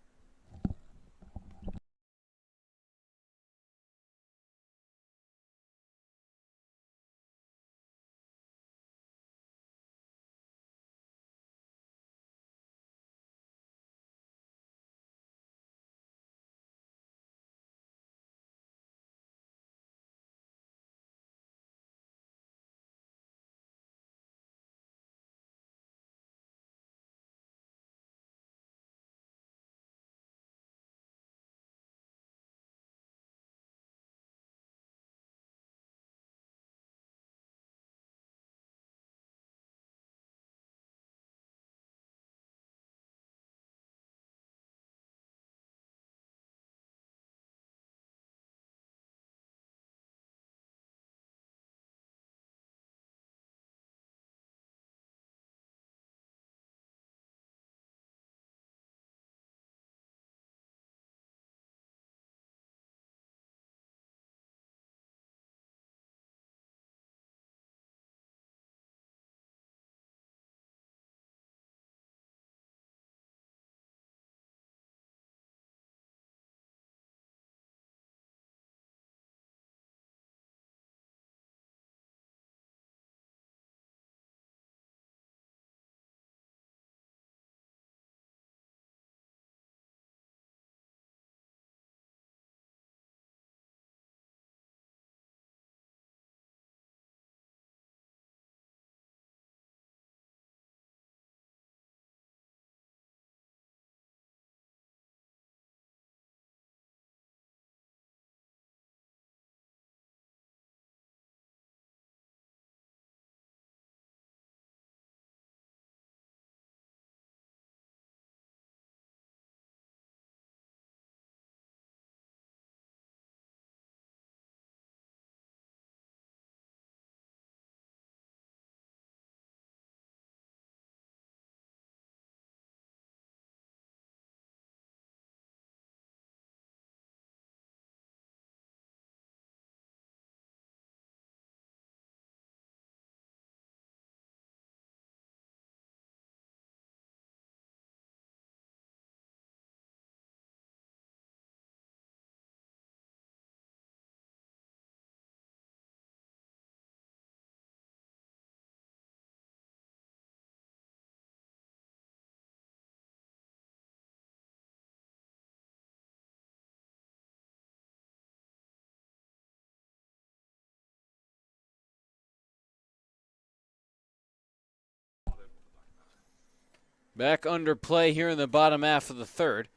Back under play here in the bottom half of the third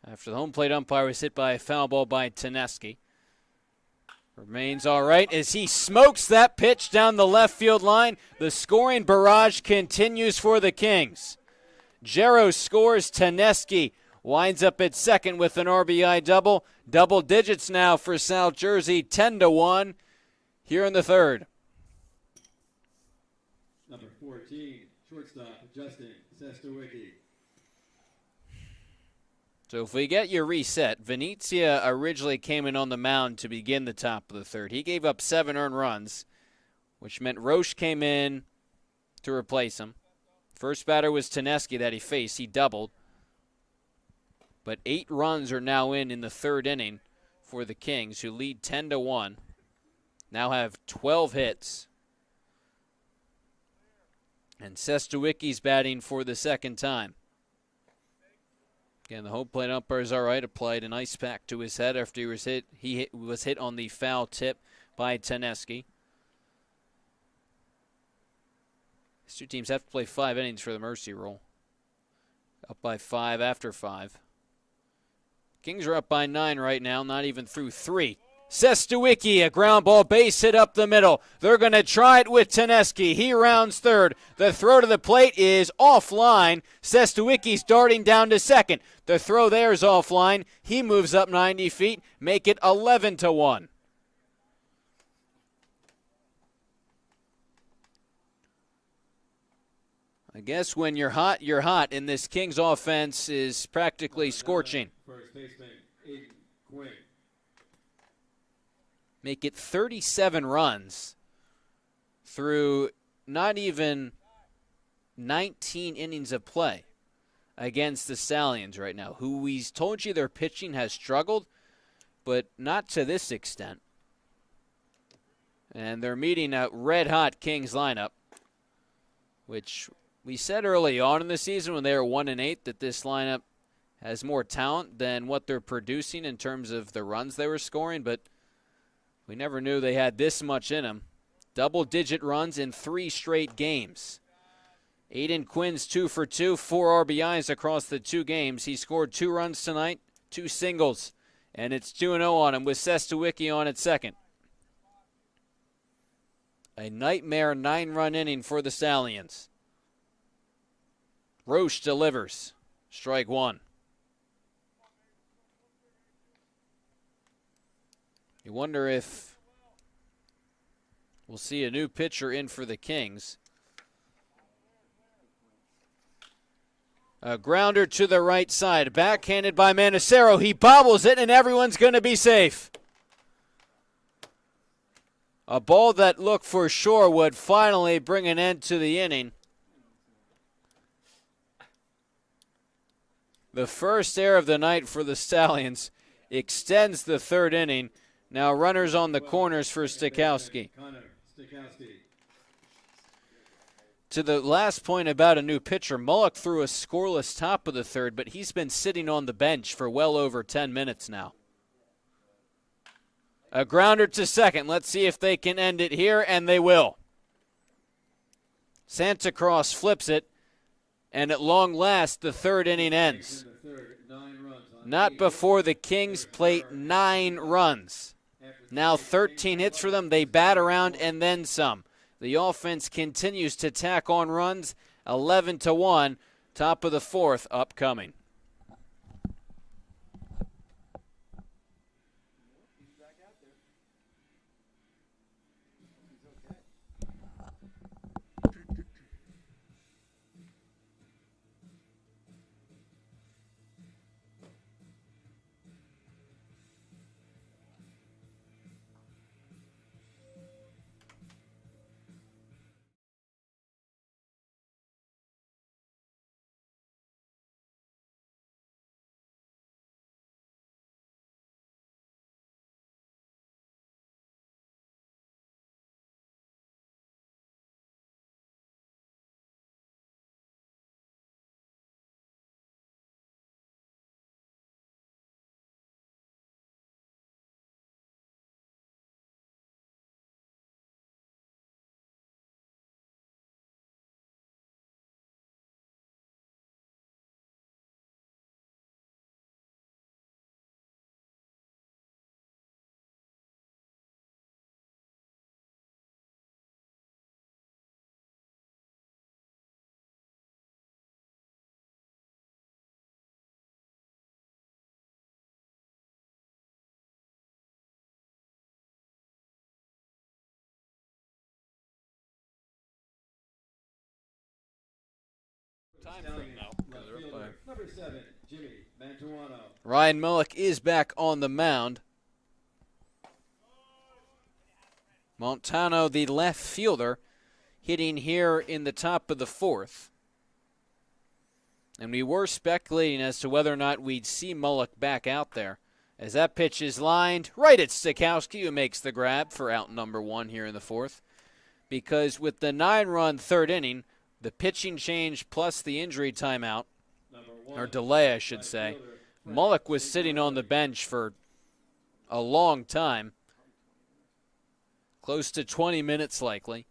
after the home plate umpire was hit by a foul ball by Taneski. Remains all right as he smokes that pitch down the left field line. The scoring barrage continues for the Kings. Jarrow scores. Taneski winds up at second with an RBI double. Double digits now for South Jersey, 10-1 here in the third. Number 14, shortstop, Justin Sestawicki. So if we get your reset, Venezia originally came in on the mound to begin the top of the third. He gave up 7 earned runs, which meant Roche came in to replace him. First batter was Taneski that he faced. He doubled. But 8 runs are now in the third inning for the Kings, who lead 10-1. Now have 12 hits. And Sestawicki's batting for the second time. Again, the home plate umpire is all right. Applied an ice pack to his head after he was hit. Was hit on the foul tip by Taneski. These two teams have to play 5 innings for the mercy rule. Up by 5 after 5. Kings are up by 9 right now, not even through 3. Sestawicki, a ground ball base hit up the middle. They're going to try it with Teneski. He rounds third. The throw to the plate is offline. Sestawicki's darting down to second. The throw there is offline. He moves up 90 feet, make it 11-1. I guess when you're hot, and this Kings offense is practically scorching. First baseman, Aiden Quinn. Make it 37 runs through not even 19 innings of play against the Stallions right now, who we told you their pitching has struggled, but not to this extent. And they're meeting a red-hot Kings lineup, which we said early on in the season when they were 1-8 that this lineup has more talent than what they're producing in terms of the runs they were scoring, but we never knew they had this much in them. Double-digit runs in 3 straight games. Aiden Quinn's 2 for 2, 4 RBIs across the 2 games. He scored 2 runs tonight, 2 singles, and it's 2-0 on him with Sestawicki on at second. A nightmare 9-run inning for the Stallions. Roche delivers. Strike 1. You wonder if we'll see a new pitcher in for the Kings. A grounder to the right side. Backhanded by Manacero. He bobbles it, and everyone's going to be safe. A ball that looked for sure would finally bring an end to the inning. The first error of the night for the Stallions extends the 3rd inning. Now runners on the corners for Stakowski. To the last point about a new pitcher, Mullock threw a scoreless top of the 3rd, but he's been sitting on the bench for well over 10 minutes now. A grounder to second. Let's see if they can end it here, and they will. Santa Claus flips it, and at long last, the 3rd inning ends. Not before the Kings plate 9 runs. Now 13 hits for them. They bat around and then some. The offense continues to tack on runs. 11-1. Top of the 4th upcoming. Time from now. Number 7, Jimmy Mantuano. Ryan Mullock is back on the mound. Montano, the left fielder, hitting here in the top of the 4th. And we were speculating as to whether or not we'd see Mullock back out there. As that pitch is lined right at Stakowski, who makes the grab for out number 1 here in the 4th. Because with the 9-run 3rd inning, the pitching change plus the injury timeout, or delay I should say, Mullock was sitting on the bench for a long time, close to 20 minutes likely.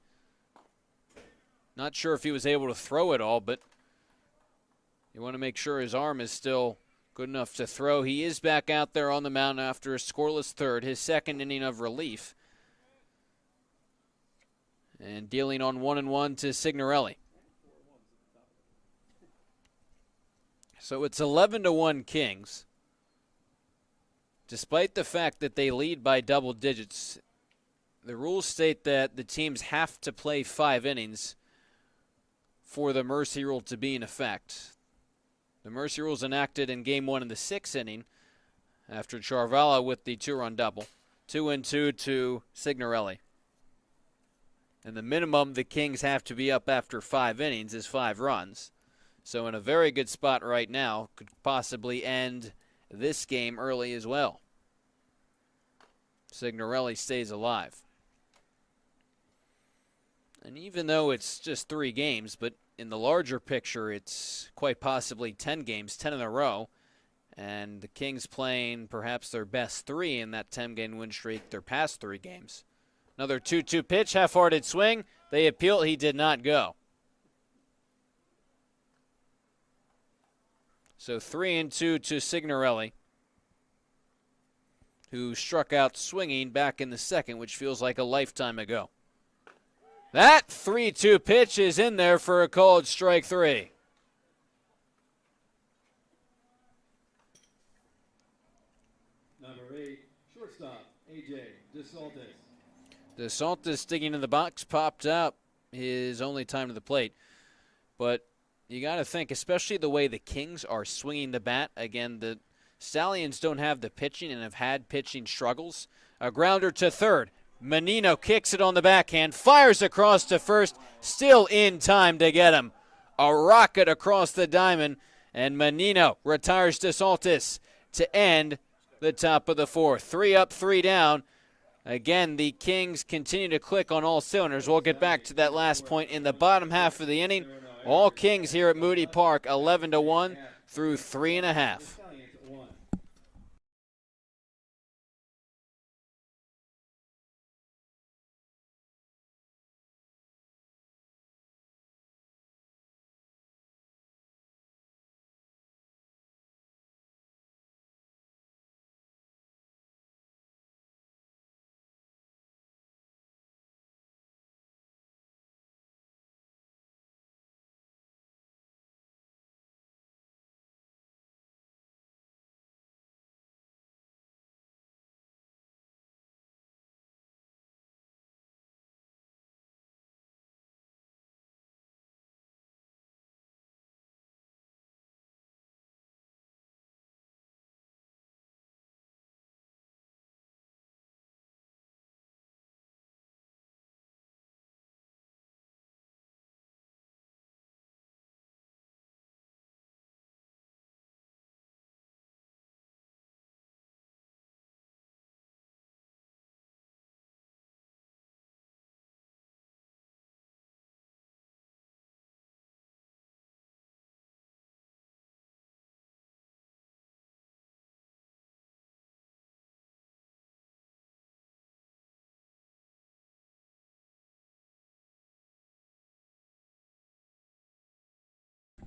Not sure if he was able to throw it all, but You want to make sure his arm is still good enough to throw. He is back out there on the mound after a scoreless third, his second inning of relief. And dealing on 1-1 to Signorelli. So it's 11-1 Kings. Despite the fact that they lead by double digits, the rules state that the teams have to play 5 innings for the mercy rule to be in effect. The mercy rule is enacted in Game 1 in the 6th inning after Charvala with the 2-run double. 2-2 to Signorelli. And the minimum the Kings have to be up after 5 innings is 5 runs. So in a very good spot right now, could possibly end this game early as well. Signorelli stays alive. And even though it's just 3 games, but in the larger picture, it's quite possibly 10 games, 10 in a row. And the Kings playing perhaps their best 3 in that 10-game win streak, their past 3 games. Another 2-2 pitch, half-hearted swing. They appeal, he did not go. So 3-2 to Signorelli, who struck out swinging back in the 2nd, which feels like a lifetime ago. That 3-2 pitch is in there for a called strike 3. Number 8, shortstop, A.J. DeSaltis. DeSaltis digging in the box, popped up his only time to the plate. But you got to think, especially the way the Kings are swinging the bat. Again, the Stallions don't have the pitching and have had pitching struggles. A grounder to third. Menino kicks it on the backhand, fires across to first, still in time to get him. A rocket across the diamond, and Menino retires DeSaltis to end the top of the 4th. 3 up, 3 down. Again, the Kings continue to click on all cylinders. We'll get back to that last point in the bottom half of the inning. All Kings here at Moody Park, 11-1 through 3.5.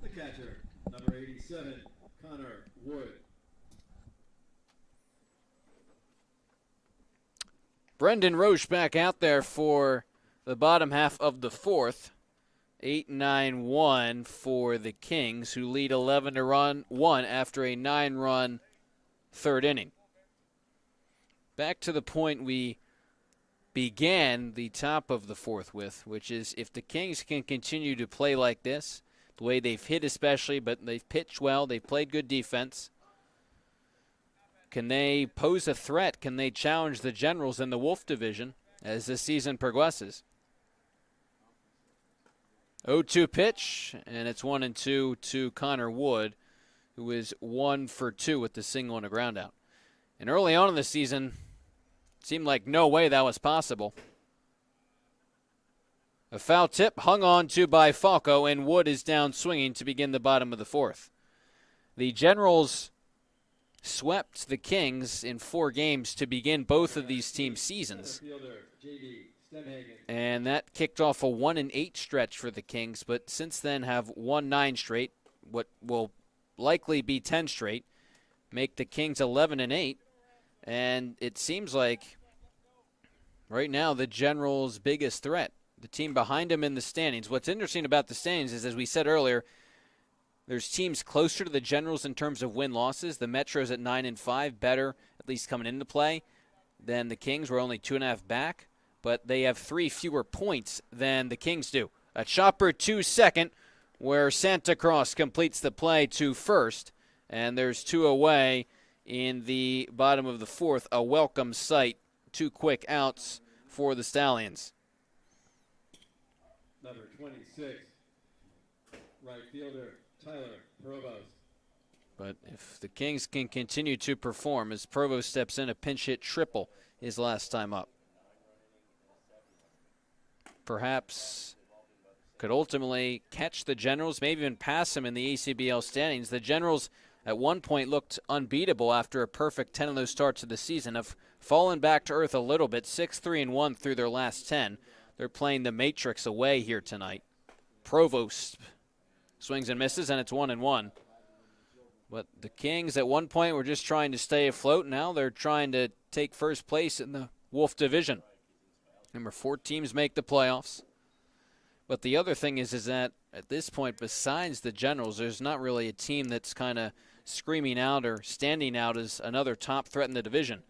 The catcher, number 87, Connor Wood. Brendan Roche back out there for the bottom half of the 4th. 8-9-1 for the Kings, who lead 11-1 after a 9-run 3rd inning. Back to the point we began the top of the 4th with, which is if the Kings can continue to play like this, the way they've hit especially, but they've pitched well, they've played good defense, can they pose a threat? Can they challenge the Generals in the Wolf division as the season progresses? 0-2 pitch, and it's 1-2 to Connor Wood, who is 1 for 2 with the single and a ground out. And early on in the season, it seemed like no way that was possible. A foul tip hung on to by Falco, and Wood is down swinging to begin the bottom of the 4th. The Generals swept the Kings in 4 games to begin both of these teams' seasons. And that kicked off a 1-8 stretch for the Kings, but since then have won 9 straight, what will likely be 10 straight, make the Kings 11-8, and it seems like right now the Generals' biggest threat, the team behind them in the standings. What's interesting about the standings is, as we said earlier, there's teams closer to the Generals in terms of win-losses. The Metros at 9-5, better, at least coming into play, than the Kings. We're only 2.5 back, but they have 3 fewer points than the Kings do. A chopper to second, where Santa Claus completes the play to first, and there's 2 away in the bottom of the 4th. A welcome sight. 2 quick outs for the Stallions. Number 26, right fielder Tyler Provost. But if the Kings can continue to perform, as Provost steps in, a pinch hit triple his last time up, perhaps could ultimately catch the Generals, maybe even pass them in the ACBL standings. The Generals at one point looked unbeatable after a perfect 10 of those starts of the season, have fallen back to earth a little bit, 6-3-1 through their last 10. They're playing the Matrix away here tonight. Provost swings and misses, and it's 1-1. But the Kings at one point were just trying to stay afloat. Now they're trying to take first place in the Wolf Division. Remember, 4 teams make the playoffs. But the other thing is that at this point, besides the Generals, there's not really a team that's kind of screaming out or standing out as another top threat in the division.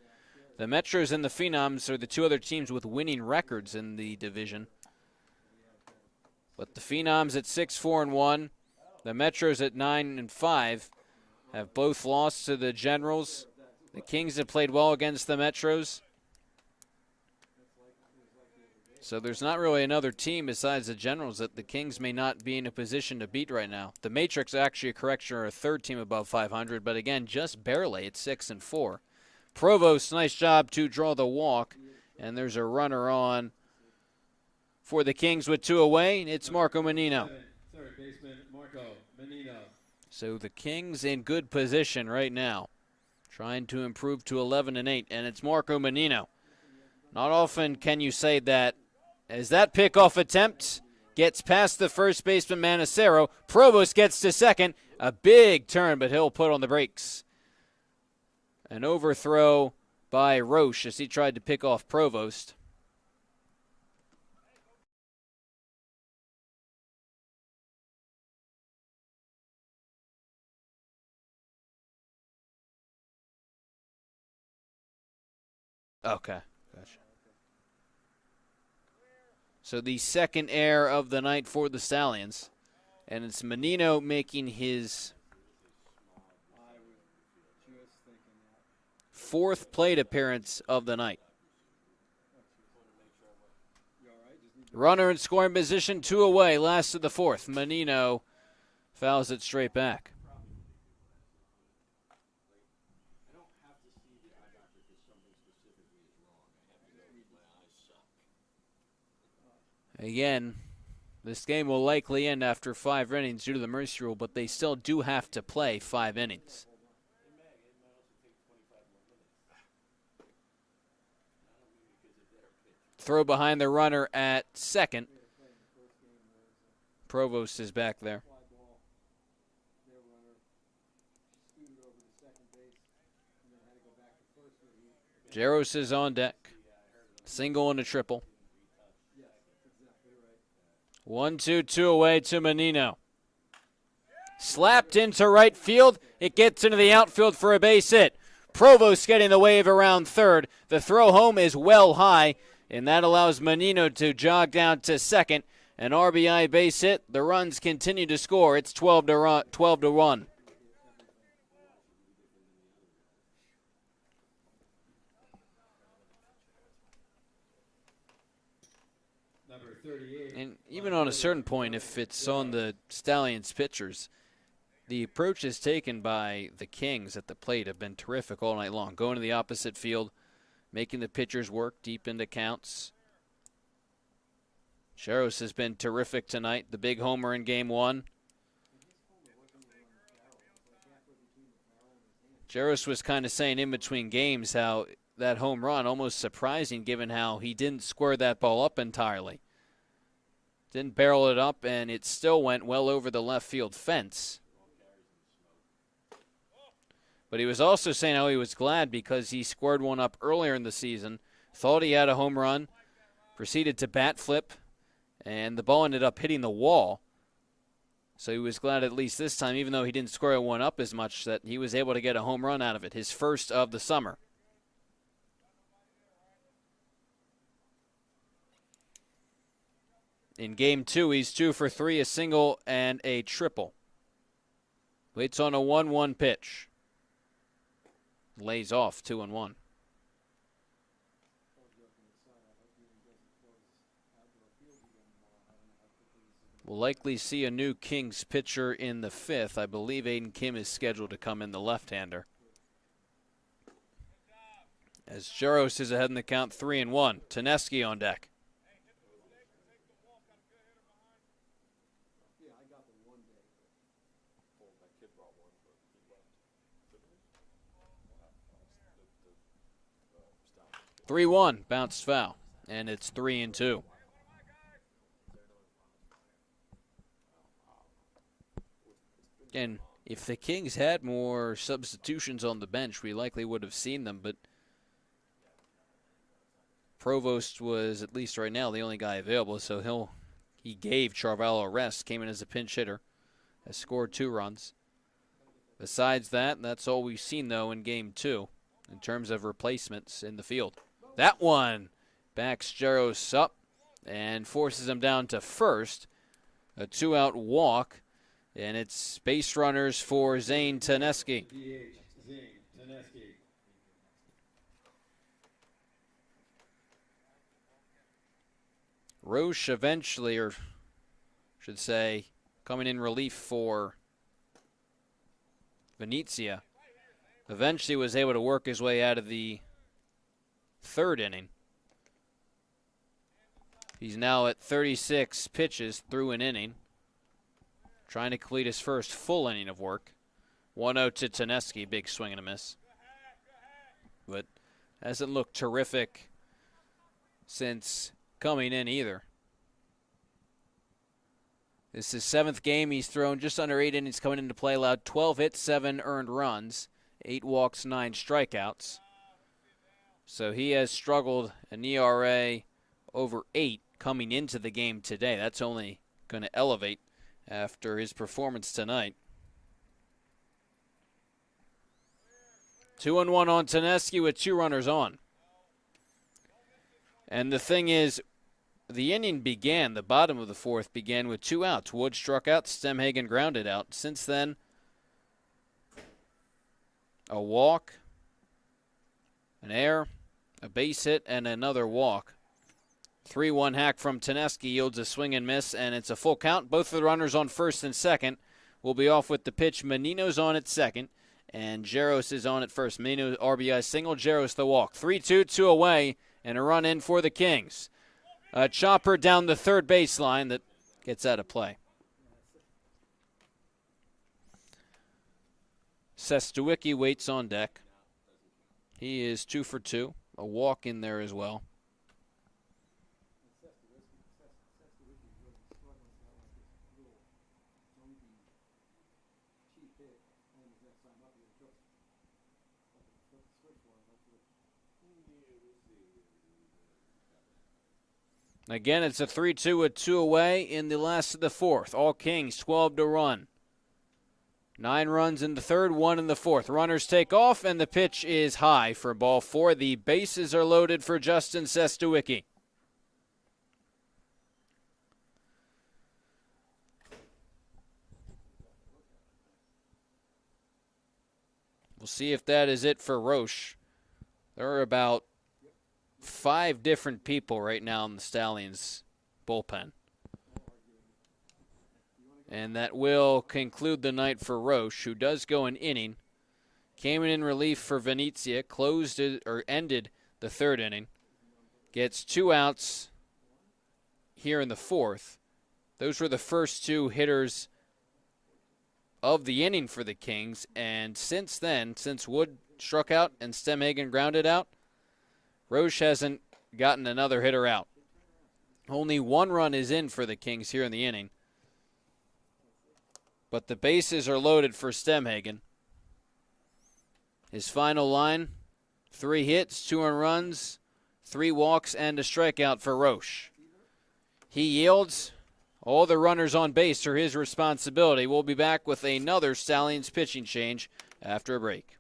The Metros and the Phenoms are the 2 other teams with winning records in the division. But the Phenoms at 6-4-1, the Metros at 9-5, have both lost to the Generals. The Kings have played well against the Metros. So there's not really another team besides the Generals that the Kings may not be in a position to beat right now. The Matrix, actually a correction, are a 3rd team above 500, but again, just barely at 6-4. Provost, nice job to draw the walk, and there's a runner on for the Kings with 2 away. It's Marco Menino. Third baseman Marco Menino. So the Kings in good position right now, trying to improve to 11-8, and it's Marco Menino. Not often can you say that. As that pickoff attempt gets past the first baseman Manacero, Provost gets to second. A big turn, but he'll put on the brakes. An overthrow by Roche as he tried to pick off Provost. Okay, gotcha. So the second error of the night for the Stallions. And it's Menino making his 4th plate appearance of the night. Runner in scoring position, 2 away, last of the 4th. Menino fouls it straight back. Again, this game will likely end after 5 innings due to the mercy rule, but they still do have to play 5 innings. Throw behind the runner at second. Provost is back there. Jaros is on deck. Single and a triple. 1-2 away to Menino. Slapped into right field. It gets into the outfield for a base hit. Provost getting the wave around third. The throw home is well high, and that allows Menino to jog down to second. An RBI base hit. The runs continue to score. It's 12-1. And even on a certain point, if it's on the Stallions pitchers, the approaches taken by the Kings at the plate have been terrific all night long. Going to the opposite field, making the pitchers work deep into counts. Jaros has been terrific tonight. The big homer in Game 1. Jaros was kind of saying in between games how that home run, almost surprising given how he didn't square that ball up entirely. Didn't barrel it up, and it still went well over the left field fence. But he was also saying how he was glad because he scored one up earlier in the season, thought he had a home run, proceeded to bat flip, and the ball ended up hitting the wall. So he was glad at least this time, even though he didn't score one up as much, that he was able to get a home run out of it, his first of the summer. In game 2, he's 2 for 3, a single and a triple. Waits on a 1-1 pitch. Lays off 2-1. We'll likely see a new Kings pitcher in the 5th. I believe Aiden Kim is scheduled to come in, the left-hander. As Jaros is ahead in the count 3-1. Taneski on deck. (3-1) bounced foul, and it's 3-2. And if the Kings had more substitutions on the bench, we likely would have seen them, but Provost was, at least right now, the only guy available, so he gave Charvalho a rest, came in as a pinch hitter, has scored 2 runs. Besides that, that's all we've seen, though, in Game 2 in terms of replacements in the field. That one backs Jaros up and forces him down to first. A 2-out walk, and it's base runners for Zane Taneski. Roche eventually, or should say, coming in relief for Venezia, eventually was able to work his way out of the 3rd inning. He's now at 36 pitches through an inning, trying to complete his first full inning of work. 1-0 to Taneski, big swing and a miss. But hasn't looked terrific since coming in either. This is his 7th game. He's thrown just under 8 innings coming into play, allowed 12 hits, 7 earned runs, 8 walks, 9 strikeouts. So he has struggled, an ERA over 8 coming into the game today. That's only going to elevate after his performance tonight. 2-1 on Taneski with 2 runners on. And the thing is, the inning began, the bottom of the 4th began with 2 outs. Wood struck out, Stemhagen grounded out. Since then, a walk, an error, a base hit, and another walk. 3-1 hack from Taneski yields a swing and miss, and it's a full count. Both of the runners on first and second will be off with the pitch. Menino's on at second, and Jaros is on at first. Menino RBI single, Jaros the walk. 3-2, 2 away, and a run in for the Kings. A chopper down the 3rd baseline that gets out of play. Sestuicki waits on deck. He is 2 for 2. A walk in there as well. Again, it's a 3-2 with 2 away in the last of the 4th. All Kings, 12 to run. 9 runs in the 3rd, 1 in the 4th. Runners take off, and the pitch is high for ball 4. The bases are loaded for Justin Sestuicki. We'll see if that is it for Roche. There are about 5 different people right now in the Stallions bullpen. And that will conclude the night for Roche, who does go an inning. Came in relief for Venezia, closed it, or ended the 3rd inning. Gets 2 outs here in the 4th. Those were the first 2 hitters of the inning for the Kings. And since then, since Wood struck out and Stemhagen grounded out, Roche hasn't gotten another hitter out. Only 1 run is in for the Kings here in the inning. But the bases are loaded for Stemhagen. His final line, 3 hits, 2 earned runs, 3 walks, and a strikeout for Roche. He yields. All the runners on base are his responsibility. We'll be back with another Stallions pitching change after a break.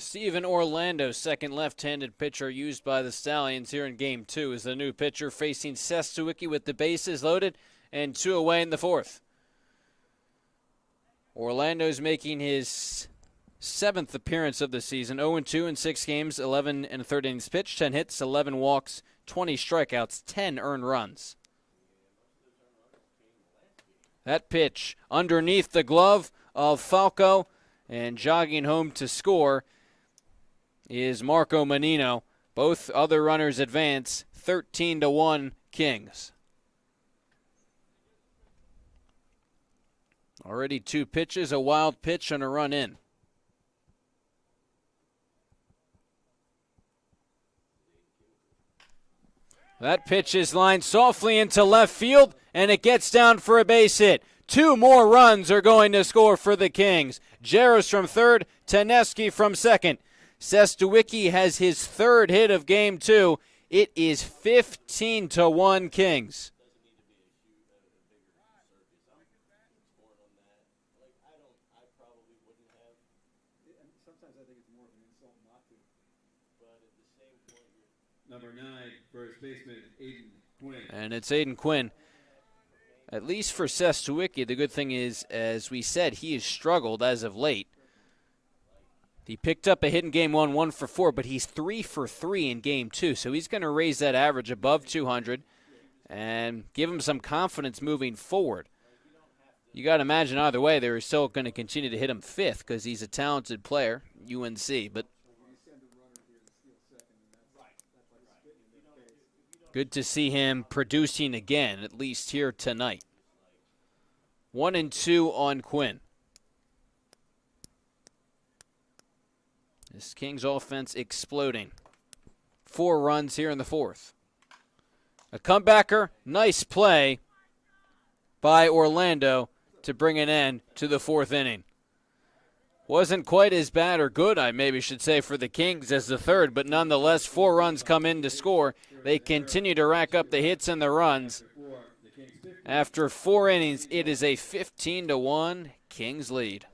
Steven Orlando, second left-handed pitcher used by the Stallions here in Game 2, is the new pitcher facing Sestawicki with the bases loaded and 2 away in the 4th. Orlando's making his 7th appearance of the season, 0-2 in 6 games, 11 and 3rd innings pitched, 10 hits, 11 walks, 20 strikeouts, 10 earned runs. That pitch underneath the glove of Falco, and jogging home to score is Marco Menino. Both other runners advance, 13-1 Kings. Already 2 pitches, a wild pitch and a run in. That pitch is lined softly into left field, and it gets down for a base hit. 2 more runs are going to score for the Kings. Jaros from third, Taneski from second. Sestawicki has his 3rd hit of Game 2. It is 15-1 Kings. Number 9, first baseman, Aiden Quinn. And it's Aiden Quinn. At least for Sestawicki, the good thing is, as we said, he has struggled as of late. He picked up a hit in Game 1, 1 for 4, but he's 3 for 3 in Game 2, so he's going to raise that average above 200 and give him some confidence moving forward. You got to imagine either way, they're still going to continue to hit him 5th because he's a talented player, UNC, but good to see him producing again, at least here tonight. 1-2 on Quinn. This Kings offense exploding. 4 runs here in the 4th. A comebacker, nice play by Orlando to bring an end to the 4th inning. Wasn't quite as bad or good, I maybe should say, for the Kings as the 3rd, but nonetheless, 4 runs come in to score. They continue to rack up the hits and the runs. After 4 innings, it is a 15-1 Kings lead.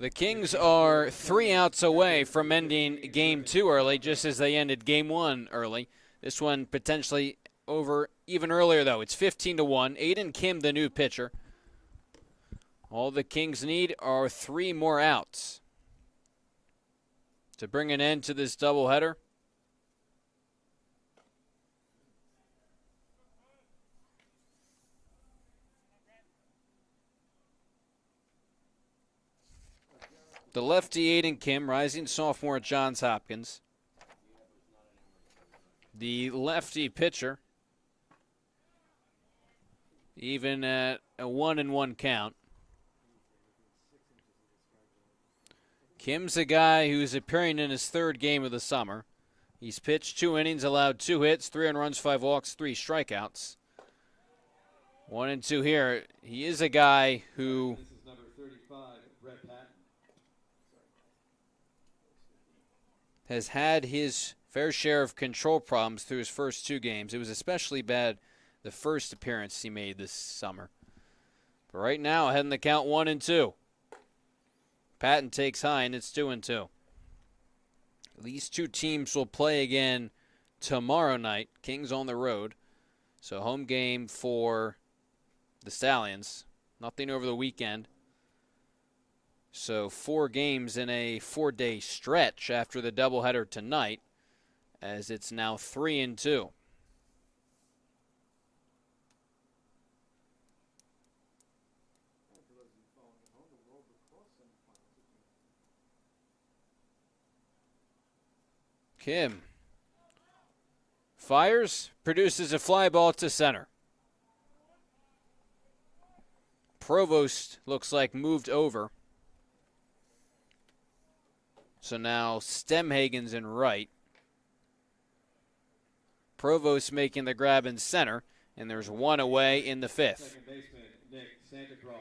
The Kings are 3 outs away from ending Game 2 early, just as they ended Game 1 early. This one potentially over even earlier, though. It's 15-1. Aiden Kim, the new pitcher. All the Kings need are 3 more outs to bring an end to this doubleheader. The lefty Aiden Kim, rising sophomore at Johns Hopkins. The lefty pitcher, even at a 1-1 count. Kim's a guy who's appearing in his 3rd game of the summer. He's pitched 2 innings, allowed 2 hits, 3 earned runs, 5 walks, 3 strikeouts. 1-2 here. He is a guy who This is number 35, Brett Patton. has had his fair share of control problems through his first 2 games. It was especially bad the first appearance he made this summer. But right now, ahead in the count 1-2. Patton takes high, and it's 2-2. These 2 teams will play again tomorrow night. Kings on the road. So home game for the Stallions. Nothing over the weekend. So 4 games in a 4-day stretch after the doubleheader tonight, as it's now 3-2. Kim fires, produces a fly ball to center. Provost looks like moved over. So now Stemhagen's in right. Provost making the grab in center, and there's 1 away in the 5th. Second baseman, Nick Santa Claus.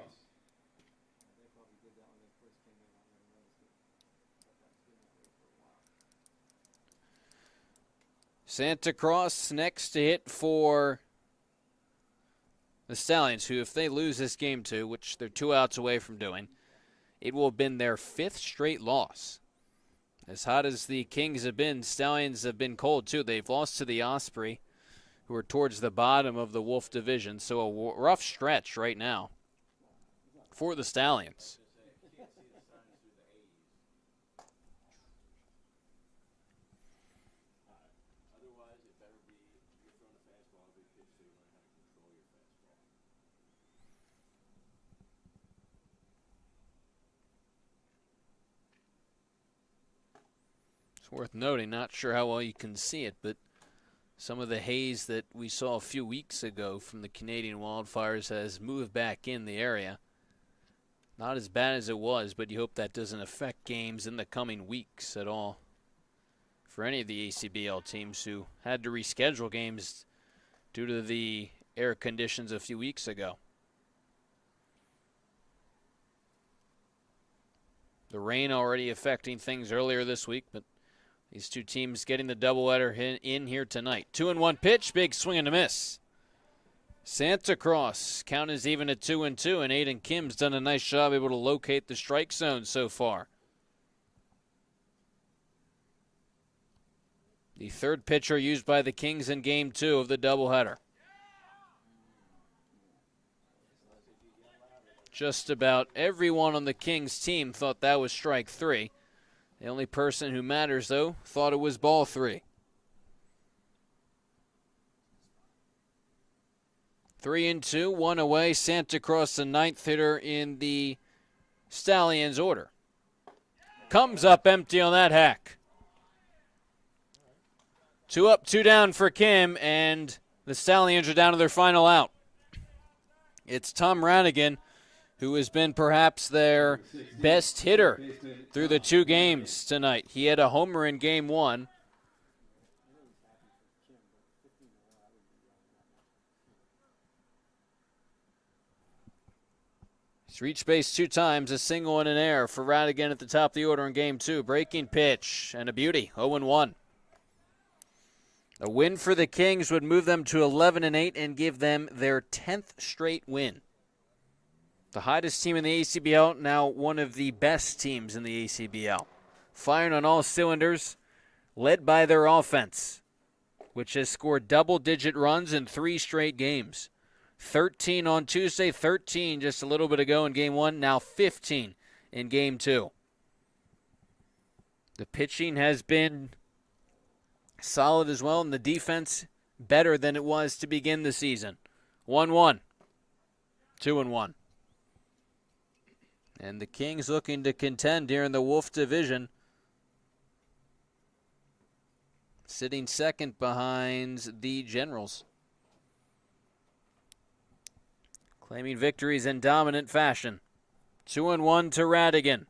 Santa Claus next to hit for the Stallions, who if they lose this game 2, which they're 2 outs away from doing, it will have been their 5th straight loss. As hot as the Kings have been, Stallions have been cold too. They've lost to the Osprey, who are towards the bottom of the Wolf division. So a rough stretch right now for the Stallions. Worth noting, not sure how well you can see it, but some of the haze that we saw a few weeks ago from the Canadian wildfires has moved back in the area. Not as bad as it was, but you hope that doesn't affect games in the coming weeks at all for any of the ACBL teams who had to reschedule games due to the air conditions a few weeks ago. The rain already affecting things earlier this week, but these 2 teams getting the doubleheader in here tonight. 2-1 pitch, big swing and a miss. Santa Claus, count is even at 2-2, and Aiden Kim's done a nice job able to locate the strike zone so far. The 3rd pitcher used by the Kings in Game 2 of the doubleheader. Just about everyone on the Kings team thought that was strike 3. The only person who matters, though, thought it was ball 3. 3-2, 1 away. Santa Claus, the 9th hitter in the Stallions order. Comes up empty on that hack. 2 up, 2 down for Kim, and the Stallions are down to their final out. It's Tom Radigan, who has been perhaps their best hitter through the 2 games tonight. He had a homer in Game 1. He's reached base 2 times, a single and an error for Radigan at the top of the order in Game 2. Breaking pitch and a beauty, 0-1. A win for the Kings would move them to 11-8 and give them their 10th straight win. The hottest team in the ACBL, now one of the best teams in the ACBL. Firing on all cylinders, led by their offense, which has scored double-digit runs in 3 straight games. 13 on Tuesday, 13 just a little bit ago in Game 1, now 15 in Game 2. The pitching has been solid as well, and the defense better than it was to begin the season. 1-1, 2-1. And the Kings looking to contend here in the Wolf division. Sitting second behind the Generals. Claiming victories in dominant fashion. 2-1 to Radigan.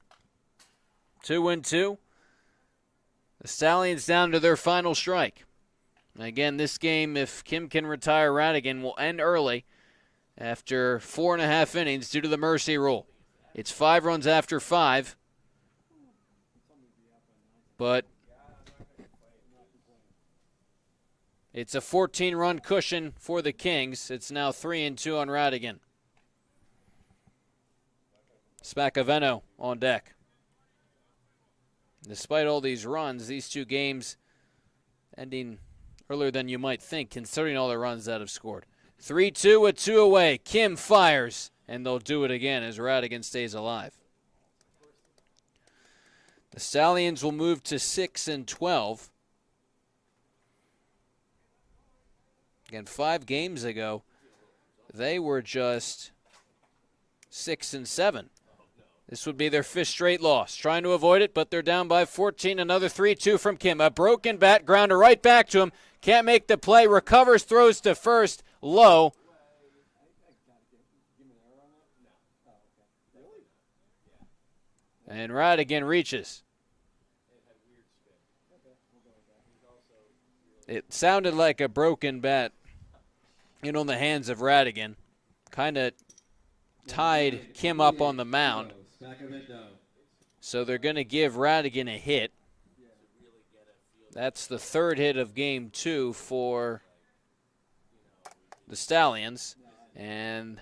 2-2. The Stallions down to their final strike. Again, this game, if Kim can retire Radigan, will end early after 4.5 innings due to the mercy rule. It's 5 runs after 5. But it's a 14-run cushion for the Kings. It's now 3-2 on Radigan. Spacavento on deck. Despite all these runs, these 2 games ending earlier than you might think, considering all the runs that have scored. 3-2 with 2 away. Kim fires, and they'll do it again as Radigan stays alive. The Stallions will move to 6-12. Again, 5 games ago, they were just 6-7. This would be their 5th straight loss. Trying to avoid it, but they're down by 14. Another 3-2 from Kim. A broken bat, grounder right back to him. Can't make the play. Recovers, throws to first. Low. And Radigan reaches. It sounded like a broken bat in on the hands of Radigan. Kind of tied Kim up on the mound. So they're going to give Radigan a hit. That's the 3rd hit of Game 2 for the Stallions. And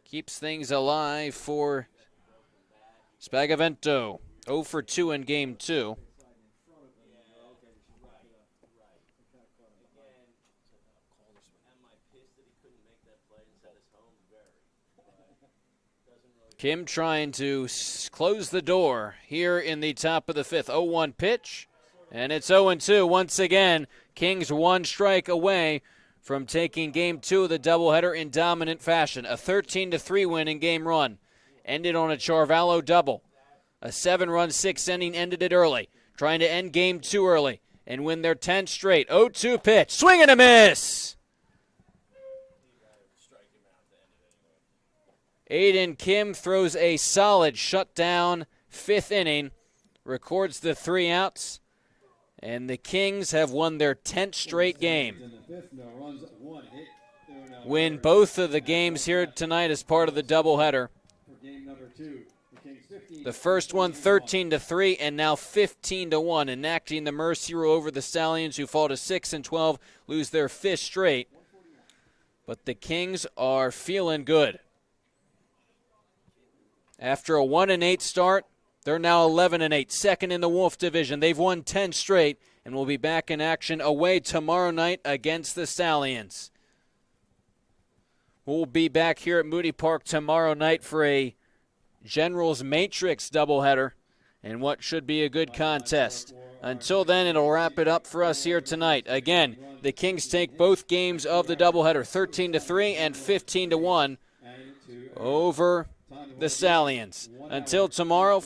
keeps things alive for Spagavento. 0 for 2 in Game 2. Kim trying to close the door here in the top of the 5th. 0-1 pitch, and it's 0-2 once again. Kings 1 strike away from taking Game 2 of the doubleheader in dominant fashion. A 13-3 win in Game 1. Ended on a Charvalho double. A 7-run 6th inning ended it early. Trying to end Game 2 early and win their 10th straight. 0-2 pitch, swing and a miss! Aiden Kim throws a solid shutdown 5th inning, records the 3 outs, and the Kings have won their 10th straight game. Win both of the games here tonight as part of the doubleheader. The first one 13-3 and now 15-1, enacting the mercy rule over the Stallions, who fall to 6-12, lose their 5th straight. But the Kings are feeling good. After a 1-8 start, they're now 11-8, second in the Wolf division. They've won 10 straight and will be back in action away tomorrow night against the Stallions. We'll be back here at Moody Park tomorrow night for a Generals Matrix doubleheader and what should be a good contest. Until then, it'll wrap it up for us here tonight. Again, the Kings take both games of the doubleheader, 13-3 and 15-1 over the Stallions. Until tomorrow,